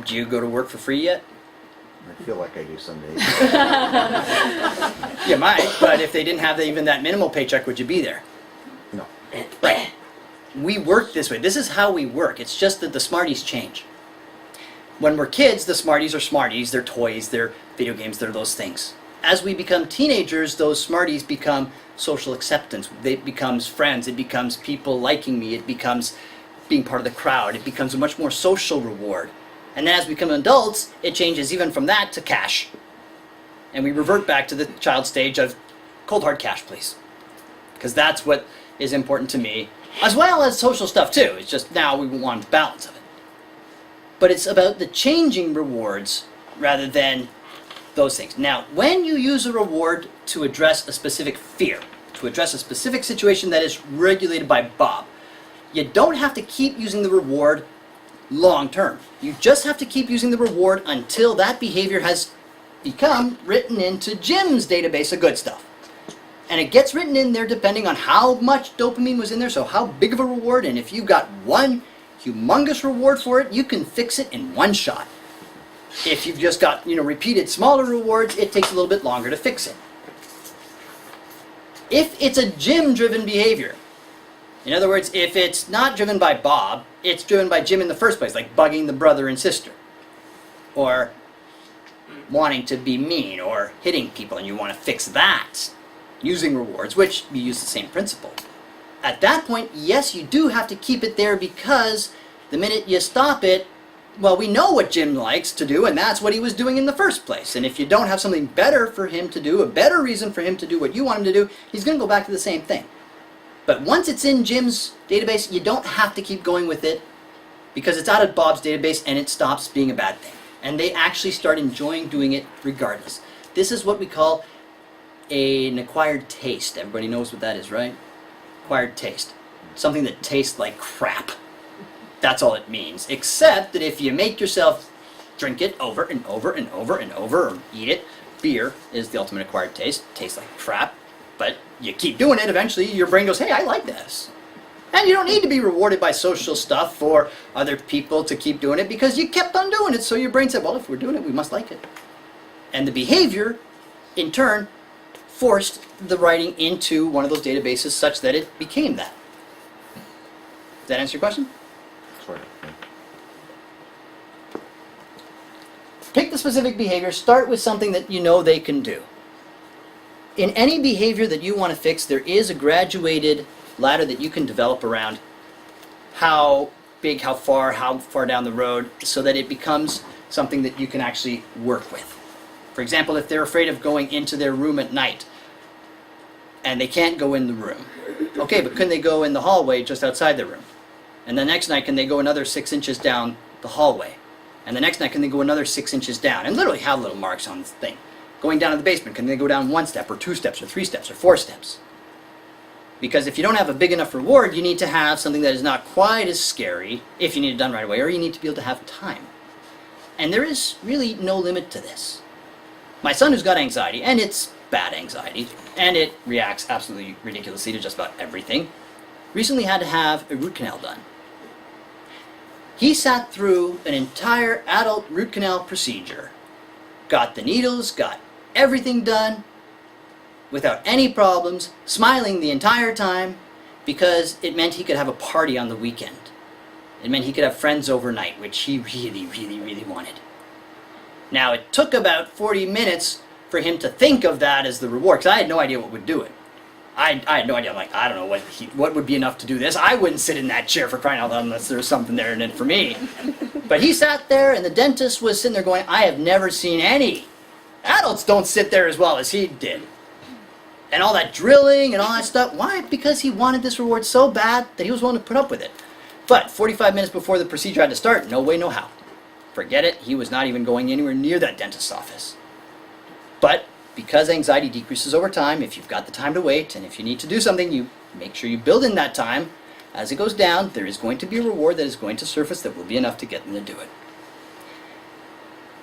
Do you go to work for free yet? I feel like I do some days. You might, but if they didn't have even that minimal paycheck, would you be there? No. Right. We work this way. This is how we work. It's just that the Smarties change. When we're kids, the Smarties are Smarties. They're toys, they're video games, they're those things. As we become teenagers, those Smarties become social acceptance. It becomes friends. It becomes people liking me. It becomes being part of the crowd. It becomes a much more social reward. And then as we become adults, it changes even from that to cash. And we revert back to the child stage of cold hard cash, please. Because that's what is important to me, as well as social stuff too. It's just now we want balance of it. But it's about the changing rewards rather than those things. Now, when you use a reward to address a specific fear, to address a specific situation that is regulated by Bob, you don't have to keep using the reward long term. You just have to keep using the reward until that behavior has become written into Jim's database of good stuff. And it gets written in there depending on how much dopamine was in there, so how big of a reward, and if you've got one humongous reward for it, you can fix it in one shot. If you've just got, repeated smaller rewards, it takes a little bit longer to fix it. If it's a Jim-driven behavior, in other words, if it's not driven by Bob, it's driven by Jim in the first place, like bugging the brother and sister, or wanting to be mean, or hitting people, and you want to fix that using rewards, which you use the same principle. At that point, yes, you do have to keep it there, because the minute you stop it, well, we know what Jim likes to do, and that's what he was doing in the first place. And if you don't have something better for him to do, a better reason for him to do what you want him to do, he's going to go back to the same thing. But once it's in Jim's database, you don't have to keep going with it, because it's out of Bob's database and it stops being a bad thing. And they actually start enjoying doing it regardless. This is what we call an acquired taste. Everybody knows what that is, right? Acquired taste. something that tastes like crap. That's all it means. Except that if you make yourself drink it over and over and over and over, or eat it, beer is the ultimate acquired taste. Tastes like crap, but you keep doing it, eventually your brain goes, hey, I like this. And you don't need to be rewarded by social stuff for other people to keep doing it, because you kept on doing it, so your brain said, well, if we're doing it, we must like it. And the behavior, in turn, forced the writing into one of those databases such that it became that. Does that answer your question? Sort of. Yeah. Pick the specific behavior, start with something that you know they can do. In any behavior that you want to fix, there is a graduated ladder that you can develop around how big, how far down the road, so that it becomes something that you can actually work with. For example, if they're afraid of going into their room at night and they can't go in the room, okay, but can they go in the hallway just outside their room? And the next night, can they go another 6 inches down the hallway? And the next night, can they go another 6 inches down? And literally have little marks on this thing. Going down to the basement, can they go down 1 step or 2 steps or 3 steps or 4 steps? Because if you don't have a big enough reward, you need to have something that is not quite as scary if you need it done right away, or you need to be able to have time. And there is really no limit to this. My son, who's got anxiety, and it's bad anxiety, and it reacts absolutely ridiculously to just about everything, recently had to have a root canal done. He sat through an entire adult root canal procedure, got the needles, got everything done, without any problems, smiling the entire time, because it meant he could have a party on the weekend. It meant he could have friends overnight, which he really, really, really wanted. Now, it took about 40 minutes for him to think of that as the reward, because I had no idea what would do it. I had no idea. I'm like, I don't know what would be enough to do this. I wouldn't sit in that chair for crying out loud unless there was something there in it for me. But he sat there, and the dentist was sitting there going, I have never seen any. Adults don't sit there as well as he did. And all that drilling and all that stuff. Why? Because he wanted this reward so bad that he was willing to put up with it. But 45 minutes before the procedure had to start, no way, no how. Forget it, he was not even going anywhere near that dentist's office. But because anxiety decreases over time, if you've got the time to wait, and if you need to do something, you make sure you build in that time. As it goes down, there is going to be a reward that is going to surface that will be enough to get them to do it.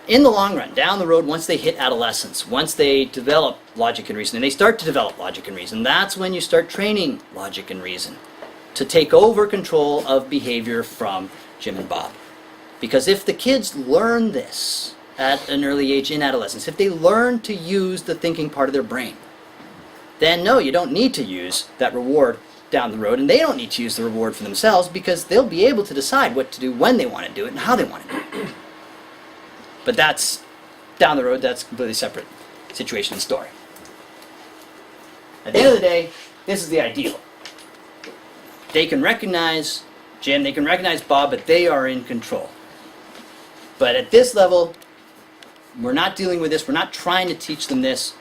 In the long run, down the road, once they hit adolescence, once they develop logic and reason, and they start to develop logic and reason, that's when you start training logic and reason to take over control of behavior from Jim and Bob. Because if the kids learn this at an early age in adolescence, if they learn to use the thinking part of their brain, then no, you don't need to use that reward down the road, and they don't need to use the reward for themselves, because they'll be able to decide what to do when they want to do it and how they want to do it. But that's down the road, that's a completely separate situation and story. At the end of the day, this is the ideal. They can recognize Jim, they can recognize Bob, but they are in control. But at this level, we're not dealing with this, we're not trying to teach them this,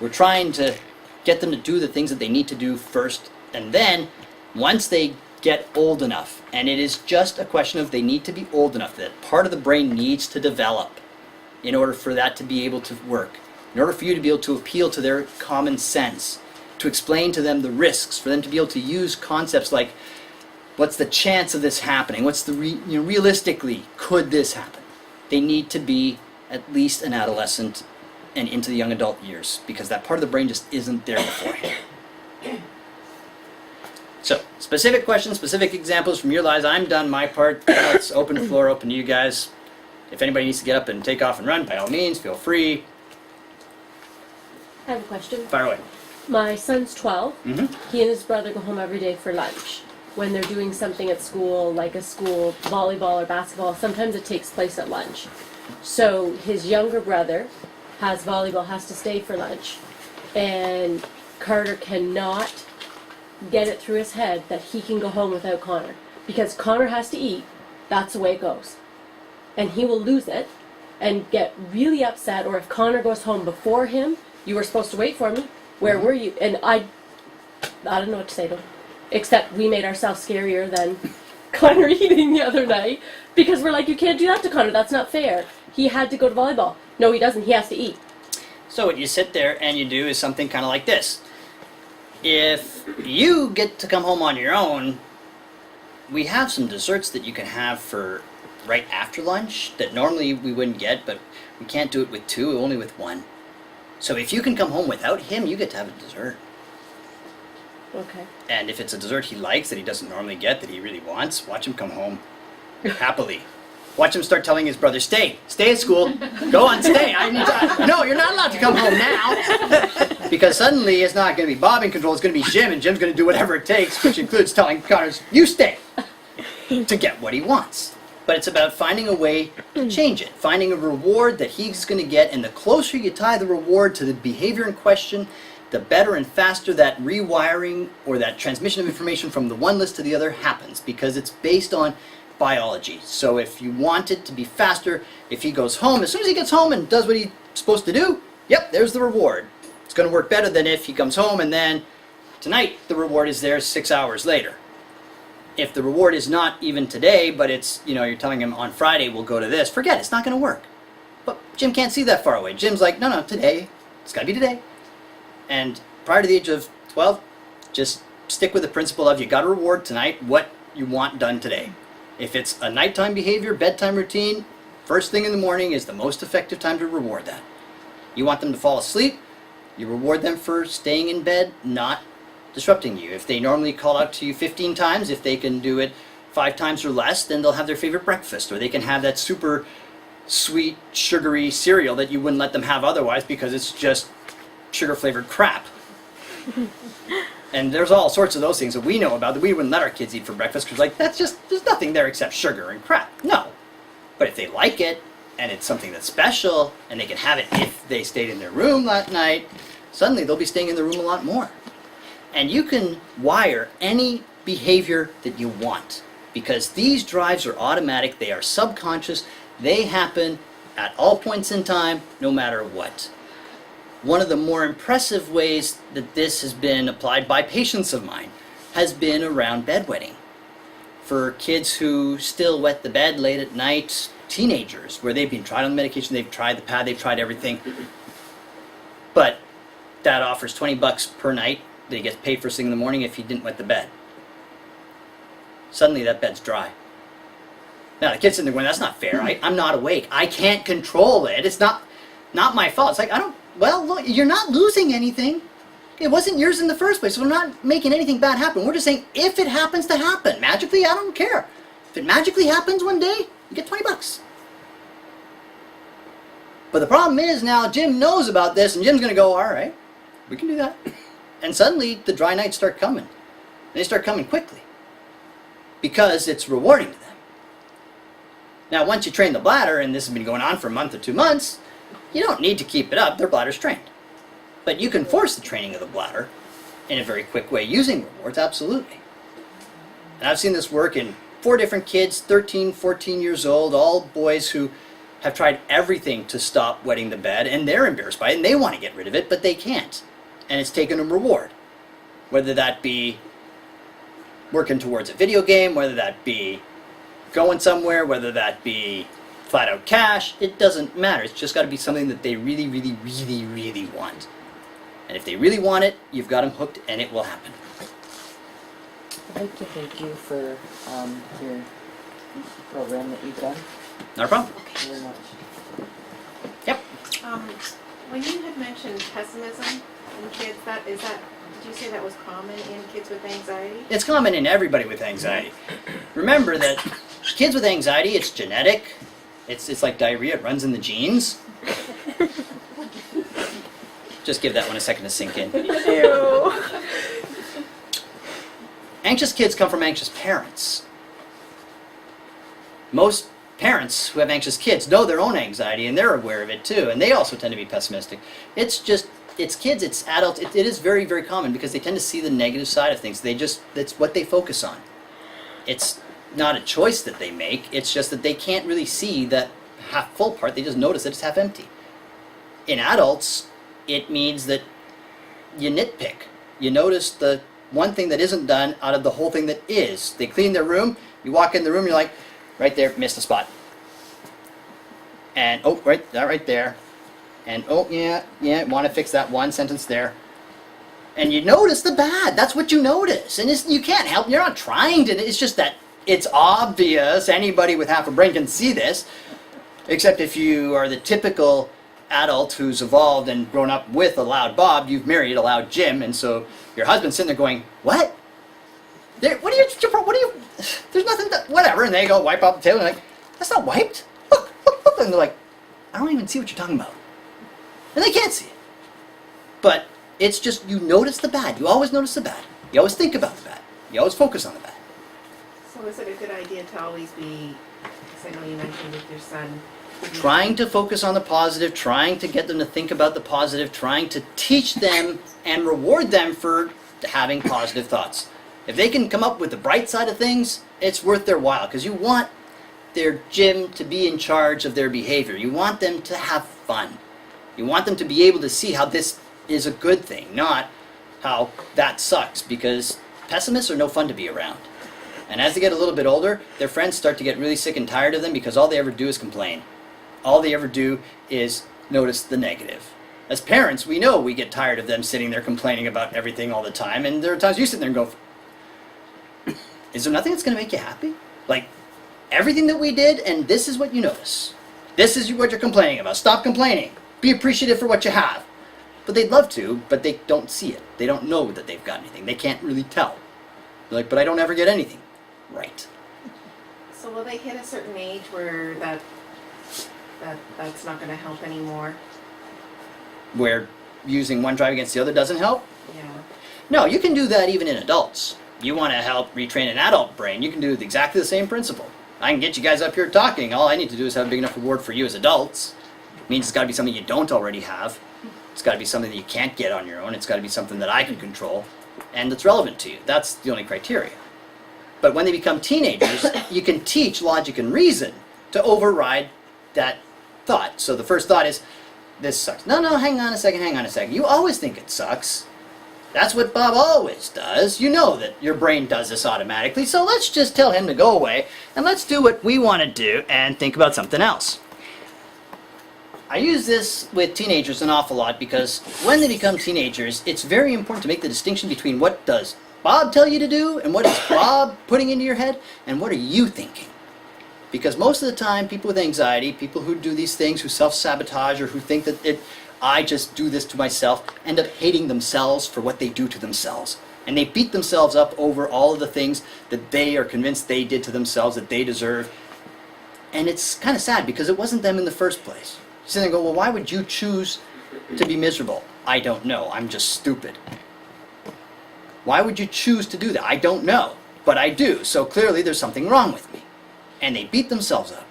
we're trying to get them to do the things that they need to do first, and then, once they get old enough, and it is just a question of they need to be old enough, that part of the brain needs to develop in order for that to be able to work, in order for you to be able to appeal to their common sense, to explain to them the risks, for them to be able to use concepts like, what's the chance of this happening? What's the realistically, could this happen? They need to be at least an adolescent and into the young adult years, because that part of the brain just isn't there beforehand. So, specific questions, specific examples from your lives. I'm done my part. Now it's open floor, open to you guys. If anybody needs to get up and take off and run, by all means, feel free. I have a question. Fire away. My son's 12. Mm-hmm. He and his brother go home every day for lunch. When they're doing something at school, like a school volleyball or basketball, sometimes it takes place at lunch. So his younger brother has volleyball, has to stay for lunch. And Carter cannot get it through his head that he can go home without Connor. Because Connor has to eat, that's the way it goes. And he will lose it and get really upset, or if Connor goes home before him, you were supposed to wait for me, where were you? And I don't know what to say to him. Except we made ourselves scarier than Connor eating the other night, because we're like, you can't do that to Connor, that's not fair. He had to go to volleyball. No, he doesn't, he has to eat. So what you sit there and you do is something kind of like this. If you get to come home on your own, we have some desserts that you can have for right after lunch that normally we wouldn't get, but we can't do it with two, only with one. So if you can come home without him, you get to have a dessert. Okay. And if it's a dessert he likes that he doesn't normally get, that he really wants, watch him come home happily. Watch him start telling his brother, stay at school, go on, stay. I need to, no, you're not allowed to come home now. Because suddenly it's not going to be Bob in control, it's going to be Jim, and Jim's going to do whatever it takes, which includes telling Connors, you stay, to get what he wants. But it's about finding a way to change it, finding a reward that he's going to get, and the closer you tie the reward to the behavior in question, the better and faster that rewiring or that transmission of information from the one list to the other happens, because it's based on biology. So if you want it to be faster, if he goes home, as soon as he gets home and does what he's supposed to do, yep, there's the reward. It's going to work better than if he comes home and then tonight the reward is there 6 hours later. If the reward is not even today, but it's, you're telling him on Friday we'll go to this, forget it, it's not going to work. But Jim can't see that far away. Jim's like, no, today, it's got to be today. And prior to the age of 12, just stick with the principle of you got to reward tonight what you want done today. If it's a nighttime behavior, bedtime routine, first thing in the morning is the most effective time to reward that. You want them to fall asleep, you reward them for staying in bed, not disrupting you. If they normally call out to you 15 times, if they can do it 5 times or less, then they'll have their favorite breakfast, or they can have that super sweet, sugary cereal that you wouldn't let them have otherwise because it's just sugar-flavored crap. And there's all sorts of those things that we know about that we wouldn't let our kids eat for breakfast because, there's nothing there except sugar and crap. No. But if they like it, and it's something that's special, and they can have it if they stayed in their room that night, suddenly they'll be staying in the room a lot more. And you can wire any behavior that you want, because these drives are automatic, they are subconscious, they happen at all points in time, no matter what. One of the more impressive ways that this has been applied by patients of mine has been around bedwetting. For kids who still wet the bed late at night, teenagers, where they've been tried on the medication, they've tried the pad, they've tried everything, but that offers $20 per night that he gets paid first thing in the morning if he didn't wet the bed. Suddenly that bed's dry. Now the kid's sitting there going, that's not fair, I'm not awake, I can't control it, it's not my fault. It's like, well, look, you're not losing anything. It wasn't yours in the first place. So we're not making anything bad happen. We're just saying if it happens to happen, magically, I don't care. If it magically happens one day, you get $20. But the problem is now Jim knows about this, and Jim's going to go, all right, we can do that. And suddenly the dry nights start coming. And they start coming quickly because it's rewarding to them. Now, once you train the bladder, and this has been going on for a month or 2 months, you don't need to keep it up, their bladder's trained. But you can force the training of the bladder in a very quick way using rewards, absolutely. And I've seen this work in 4 different kids, 13, 14 years old, all boys who have tried everything to stop wetting the bed, and they're embarrassed by it, and they want to get rid of it, but they can't. And it's taken them reward. Whether that be working towards a video game, whether that be going somewhere, whether that be flat out cash, it doesn't matter. It's just got to be something that they really, really, really, really want. And if they really want it, you've got them hooked and it will happen. I'd like to thank you for your program that you've done. Not a problem. Thank you very much. Yep. When you had mentioned pessimism in kids, did you say that was common in kids with anxiety? It's common in everybody with anxiety. Remember that kids with anxiety, it's genetic. It's like diarrhea, it runs in the genes. Just give that one a second to sink in. Ew. Anxious kids come from anxious parents. Most parents who have anxious kids know their own anxiety and they're aware of it too, and they also tend to be pessimistic. It's kids, it's adults, it is very, very common because they tend to see the negative side of things. That's what they focus on. It's not a choice that they make, it's just that they can't really see that half full part, they just notice that it's half empty. In adults, it means that you nitpick. You notice the one thing that isn't done out of the whole thing that is. They clean their room, you walk in the room, you're like, right there, missed a spot. And, oh, right there. And, oh, yeah, want to fix that one sentence there. And you notice the bad, that's what you notice. And you can't help, you're not trying to, it's just that It's obvious. Anybody with half a brain can see this. Except if you are the typical adult who's evolved and grown up with a loud Bob, you've married a loud Jim, and so your husband's sitting there going, "What? What are you? There's nothing. Whatever." And they go wipe out the table, and they're like, "That's not wiped. Look, look, look." And they're like, "I don't even see what you're talking about," and they can't see it. But it's just you notice the bad. You always notice the bad. You always think about the bad. You always focus on the bad. So is it a good idea to always be, because I know you mentioned with your son. Trying to focus on the positive, trying to get them to think about the positive, trying to teach them and reward them for having positive thoughts. If they can come up with the bright side of things, it's worth their while, because you want their Jim to be in charge of their behavior. You want them to have fun. You want them to be able to see how this is a good thing, not how that sucks, because pessimists are no fun to be around. And as they get a little bit older, their friends start to get really sick and tired of them because all they ever do is complain. All they ever do is notice the negative. As parents, we know we get tired of them sitting there complaining about everything all the time, and there are times you sit there and go, is there nothing that's going to make you happy? Like, everything that we did, and this is what you notice. This is what you're complaining about. Stop complaining. Be appreciative for what you have. But they'd love to, but they don't see it. They don't know that they've got anything. They can't really tell. They're like, but I don't ever get anything. Right. So will they hit a certain age where that's not going to help anymore? Where using one drive against the other doesn't help? Yeah. No, you can do that even in adults. You want to help retrain an adult brain, you can do exactly the same principle. I can get you guys up here talking. All I need to do is have a big enough reward for you as adults. It means it's got to be something you don't already have. It's got to be something that you can't get on your own. It's got to be something that I can control and that's relevant to you. That's the only criteria. But when they become teenagers, you can teach logic and reason to override that thought. So the first thought is, this sucks. No, hang on a second. You always think it sucks. That's what Bob always does. You know that your brain does this automatically, so let's just tell him to go away, and let's do what we want to do and think about something else. I use this with teenagers an awful lot because when they become teenagers, it's very important to make the distinction between what does Bob tell you to do and what is Bob putting into your head and what are you thinking. Because most of the time, people with anxiety, people who do these things, who self-sabotage or who think that I just do this to myself, end up hating themselves for what they do to themselves. And they beat themselves up over all of the things that they are convinced they did to themselves, that they deserve. And it's kind of sad because it wasn't them in the first place. You sit there and go, well, why would you choose to be miserable? I don't know. I'm just stupid. Why would you choose to do that? I don't know. But I do. So clearly there's something wrong with me. And they beat themselves up.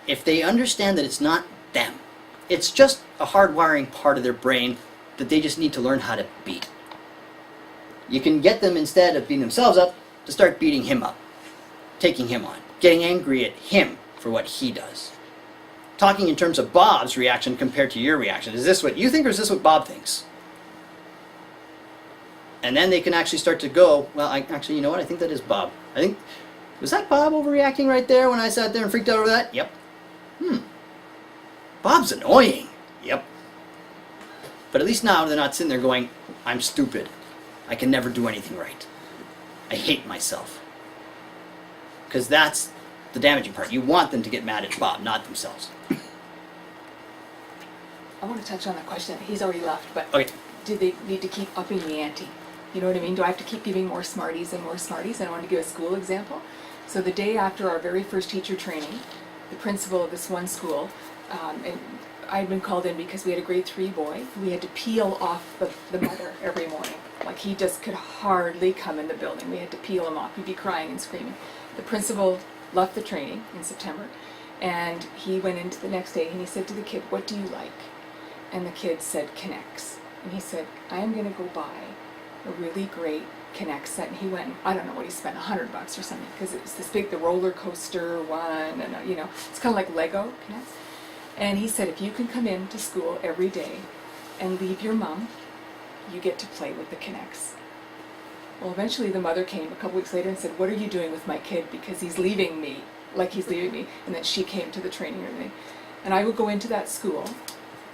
If they understand that it's not them, it's just a hardwiring part of their brain that they just need to learn how to beat. You can get them, instead of beating themselves up, to start beating him up, taking him on, getting angry at him for what he does. Talking in terms of Bob's reaction compared to your reaction. Is this what you think or is this what Bob thinks? And then they can actually start to go, well, you know what, I think that is Bob. Was that Bob overreacting right there when I sat there and freaked out over that? Yep. Bob's annoying. Yep. But at least now they're not sitting there going, I'm stupid. I can never do anything right. I hate myself. Because that's the damaging part. You want them to get mad at Bob, not themselves. I want to touch on that question. He's already left, but Okay. do they need to keep upping the ante? You know what I mean? Do I have to keep giving more Smarties and more Smarties? And I want to give a school example. So the day after our very first teacher training, the principal of this one school, and I had been called in because we had a grade 3 boy. We had to peel off the mother every morning. Like he just could hardly come in the building. We had to peel him off. He'd be crying and screaming. The principal left the training in September, and he went into the next day and he said to the kid, "What do you like?" And the kid said, "Connects." And he said, "I am going to go buy a really great Connect set." And he went, I don't know what he spent, $100 or something, because it was this big, the roller coaster one, and it's kind of like Lego Connects. And he said, if you can come in to school every day and leave your mom, you get to play with the Connects. Well, eventually the mother came a couple weeks later and said, "What are you doing with my kid? Because he's leaving me, like he's leaving me." And then she came to the training or anything. And I would go into that school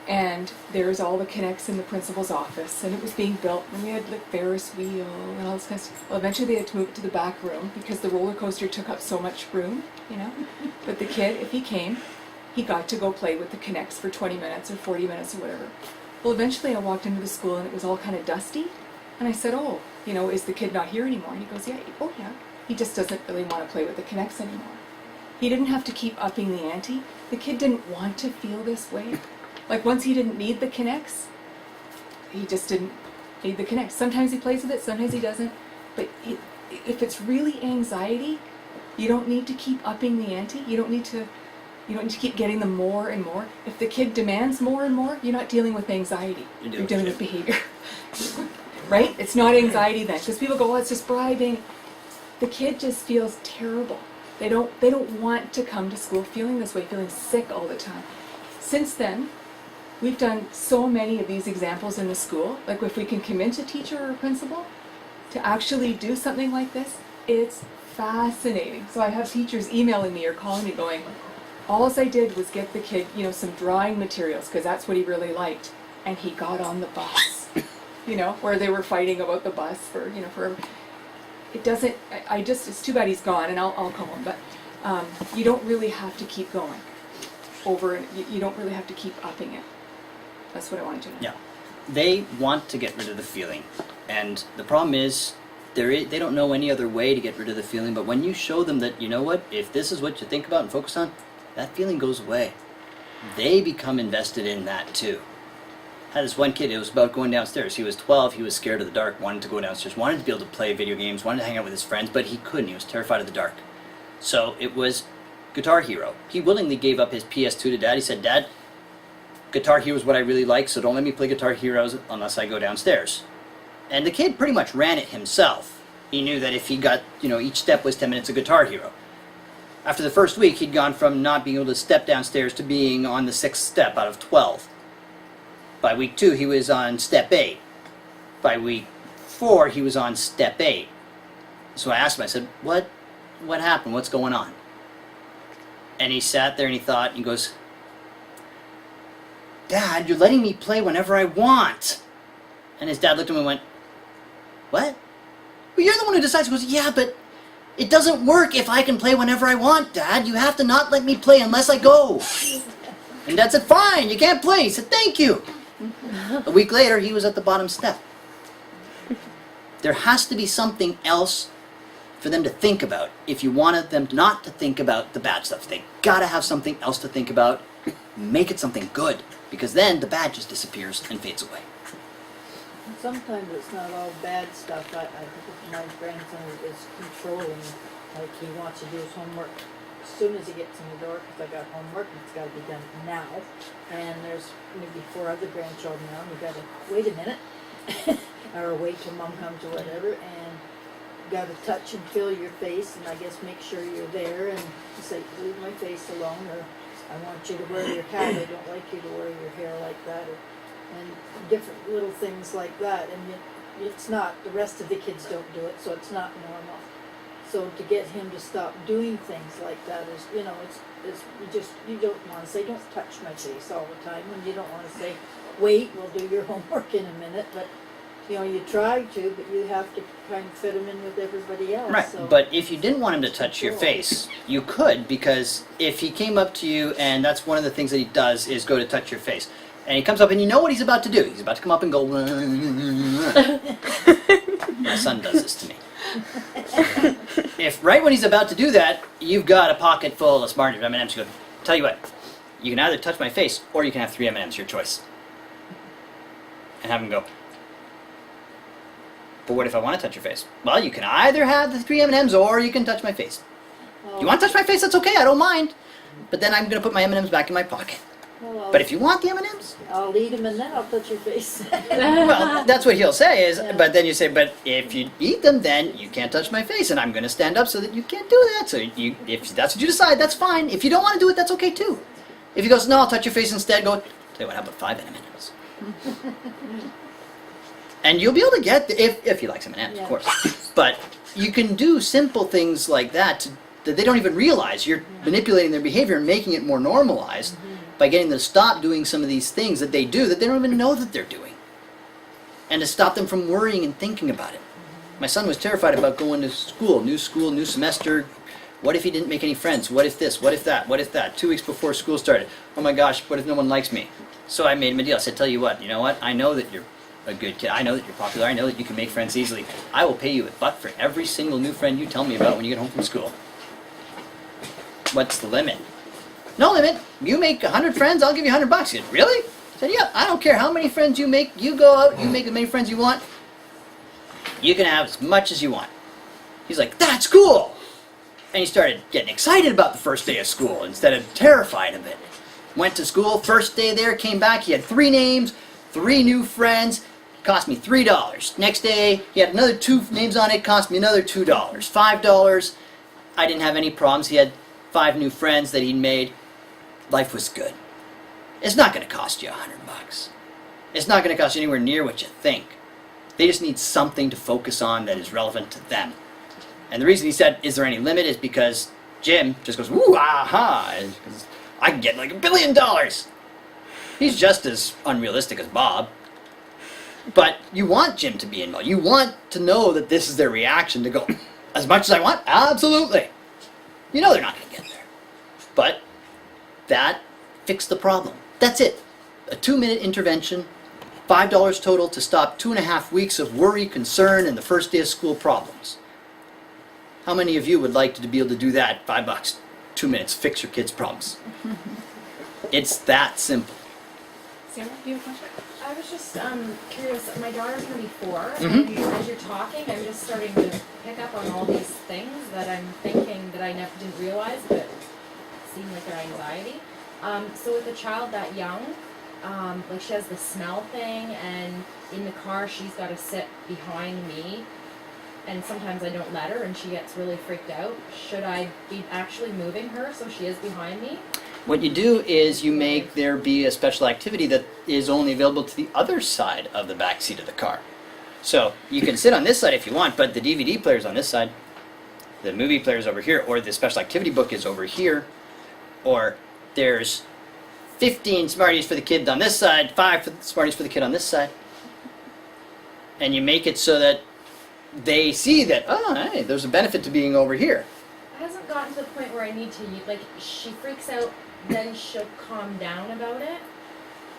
And there's all the connects in the principal's office, and it was being built, and we had like Ferris wheel and all this kind of stuff. Well, eventually they had to move it to the back room because the roller coaster took up so much room, you know. But the kid, if he came, he got to go play with the connects for 20 minutes or 40 minutes or whatever. Well, eventually I walked into the school and it was all kind of dusty, and I said, "Oh, you know, is the kid not here anymore?" And he goes, "Yeah, oh yeah. He just doesn't really want to play with the connects anymore." He didn't have to keep upping the ante. The kid didn't want to feel this way. Like once he didn't need the connects, he just didn't need the connects. Sometimes he plays with it, sometimes he doesn't. But if it's really anxiety, you don't need to keep upping the ante. You don't need to keep getting them more and more. If the kid demands more and more, you're not dealing with anxiety. You're dealing with behavior. Right? It's not anxiety then. Because people go, "Oh, it's just bribing." The kid just feels terrible. They don't want to come to school feeling this way, feeling sick all the time. Since then, we've done so many of these examples in the school. Like if we can convince a teacher or a principal to actually do something like this, it's fascinating. So I have teachers emailing me or calling me going, "All I did was get the kid, you know, some drawing materials because that's what he really liked, and he got on the bus." You know, where they were fighting about the bus for it doesn't, it's too bad he's gone, and I'll call him, but you don't really have to keep going over, you don't really have to keep upping it. That's what I wanted to know. Yeah. They want to get rid of the feeling. And the problem is, they don't know any other way to get rid of the feeling, but when you show them that, you know what, if this is what you think about and focus on, that feeling goes away. They become invested in that too. I had this one kid, it was about going downstairs. He was 12, he was scared of the dark, wanted to go downstairs, wanted to be able to play video games, wanted to hang out with his friends, but he couldn't. He was terrified of the dark. So it was Guitar Hero. He willingly gave up his PS2 to Dad. He said, "Dad, Guitar Hero is what I really like, so don't let me play Guitar Heroes unless I go downstairs." And the kid pretty much ran it himself. He knew that if he got, each step was 10 minutes of Guitar Hero. After the first week, he'd gone from not being able to step downstairs to being on the 6th step out of 12. By week 2, he was on step 8. By week 4, he was on step 8. So I asked him, I said, what happened? What's going on? And he sat there and he thought, and he goes, "Dad, you're letting me play whenever I want." And his dad looked at him and went, "What? Well, you're the one who decides." He goes, "Yeah, but it doesn't work if I can play whenever I want, Dad. You have to not let me play unless I go." And Dad said, "Fine, you can't play." He said, "Thank you." A week later, he was at the bottom step. There has to be something else for them to think about. If you wanted them not to think about the bad stuff, they gotta have something else to think about. Make it something good, because then the bad just disappears and fades away. Sometimes it's not all bad stuff. I think my grandson is controlling, like he wants to do his homework as soon as he gets in the door, because I got homework and it's got to be done now. And there's maybe 4 other grandchildren now, and you got to wait a minute, or wait till mom comes or whatever, and you got to touch and feel your face, and I guess make sure you're there, and say, "Leave my face alone," or "I want you to wear your hat. I don't like you to wear your hair like that," and different little things like that. And it's not, the rest of the kids don't do it, so it's not normal. So to get him to stop doing things like that is, you don't want to say, "Don't touch my face" all the time, and you don't want to say, "Wait, we'll do your homework in a minute," but you try to, but you have to kind of fit him in with everybody else. Right, so. but if you didn't want him to touch your face, you could, because if he came up to you, and that's one of the things that he does, is go to touch your face. And he comes up and you know what he's about to do. He's about to come up and go, my son does this to me. If right when he's about to do that, you've got a pocket full of smart M&Ms, you go, "Tell you what, you can either touch my face, or you can have 3 M&Ms, your choice." And have him go, "But what if I want to touch your face?" "Well, you can either have the 3 M&Ms, or you can touch my face." "You want to touch my face? That's okay, I don't mind. But then I'm going to put my M&Ms back in my pocket." Well, But if you want the M&Ms, I'll eat them and then I'll touch your face. well, that's what he'll say is, Yeah. but then you say, "But if you eat them, then you can't touch my face, and I'm going to stand up so that you can't do that." So if that's what you decide, that's fine. If you don't want to do it, that's okay too. If he goes, "No, I'll touch your face instead," go, "Tell you what, how about 5 M&Ms?" And you'll be able to get, if he likes M&Ms, Yeah. of course. But you can do simple things like that that they don't even realize. You're manipulating their behavior and making it more normalized by getting them to stop doing some of these things that they do that they don't even know that they're doing. And to stop them from worrying and thinking about it. My son was terrified about going to school, new semester. What if he didn't make any friends? What if this? What if that? What if that? 2 weeks before school started. Oh my gosh, what if no one likes me? So I made him a deal. I said, tell you what, I know that you're a good kid. I know that you're popular. I know that you can make friends easily. I will pay you $1 for every single new friend you tell me about when you get home from school. What's the limit? No limit. You make 100 friends, I'll give you $100. He said, really? I said, yeah, I don't care how many friends you make. You go out, you make as many friends you want. You can have as much as you want. He's like, that's cool. And he started getting excited about the first day of school instead of terrified of it. Went to school, first day there, came back, he had 3 names, 3 new friends, cost me $3. Next day, he had another 2 names on it, cost me another $2. $5. I didn't have any problems. He had 5 new friends that he'd made. Life was good. It's not going to cost you $100. It's not going to cost you anywhere near what you think. They just need something to focus on that is relevant to them. And the reason he said, is there any limit, is because Jim just goes, ooh, aha, because I can get like $1 billion. He's just as unrealistic as Bob. But you want Jim to be involved. You want to know that this is their reaction to go, as much as I want? Absolutely. You know they're not going to get there. But that fixed the problem. That's it. A 2-minute intervention, $5 total to stop 2.5 weeks of worry, concern, and the first day of school problems. How many of you would like to be able to do that? $5, 2 minutes, fix your kids' problems. It's that simple. Sarah, do you have a question? I was just curious. My daughter's gonna be 4, Mhm. and as you're talking, I'm just starting to pick up on all these things that I'm thinking that I never didn't realize, but seem like they're anxiety. So with a child that young, like she has the smell thing, and in the car she's got to sit behind me, and sometimes I don't let her, and she gets really freaked out. Should I be actually moving her so she is behind me? What you do is you make there be a special activity that is only available to the other side of the back seat of the car. So you can sit on this side if you want, but the DVD player's on this side, the movie player's over here, or the special activity book is over here, or there's 15 Smarties for the kid on this side, 5 Smarties for the kid on this side. And you make it so that they see that, oh, hey, there's a benefit to being over here. It hasn't gotten to the point where I need to, like, she freaks out, then she'll calm down about it.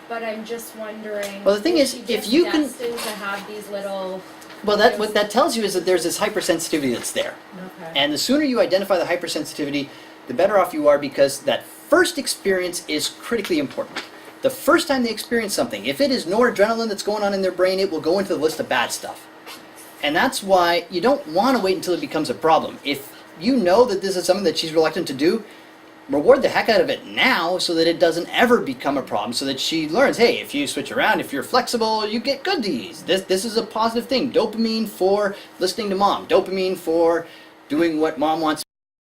But I'm just wondering. Well, the thing is, she if just you can- destined to have these little. Well, what that tells you is that there's this hypersensitivity that's there. Okay. And the sooner you identify the hypersensitivity, the better off you are, because that first experience is critically important. The first time they experience something, if it is noradrenaline that's going on in their brain, it will go into the list of bad stuff. And that's why you don't want to wait until it becomes a problem. If you know that this is something that she's reluctant to do, reward the heck out of it now so that it doesn't ever become a problem, so that she learns, hey, if you switch around, if you're flexible, you get goodies. This is a positive thing. Dopamine for listening to mom. Dopamine for doing what mom wants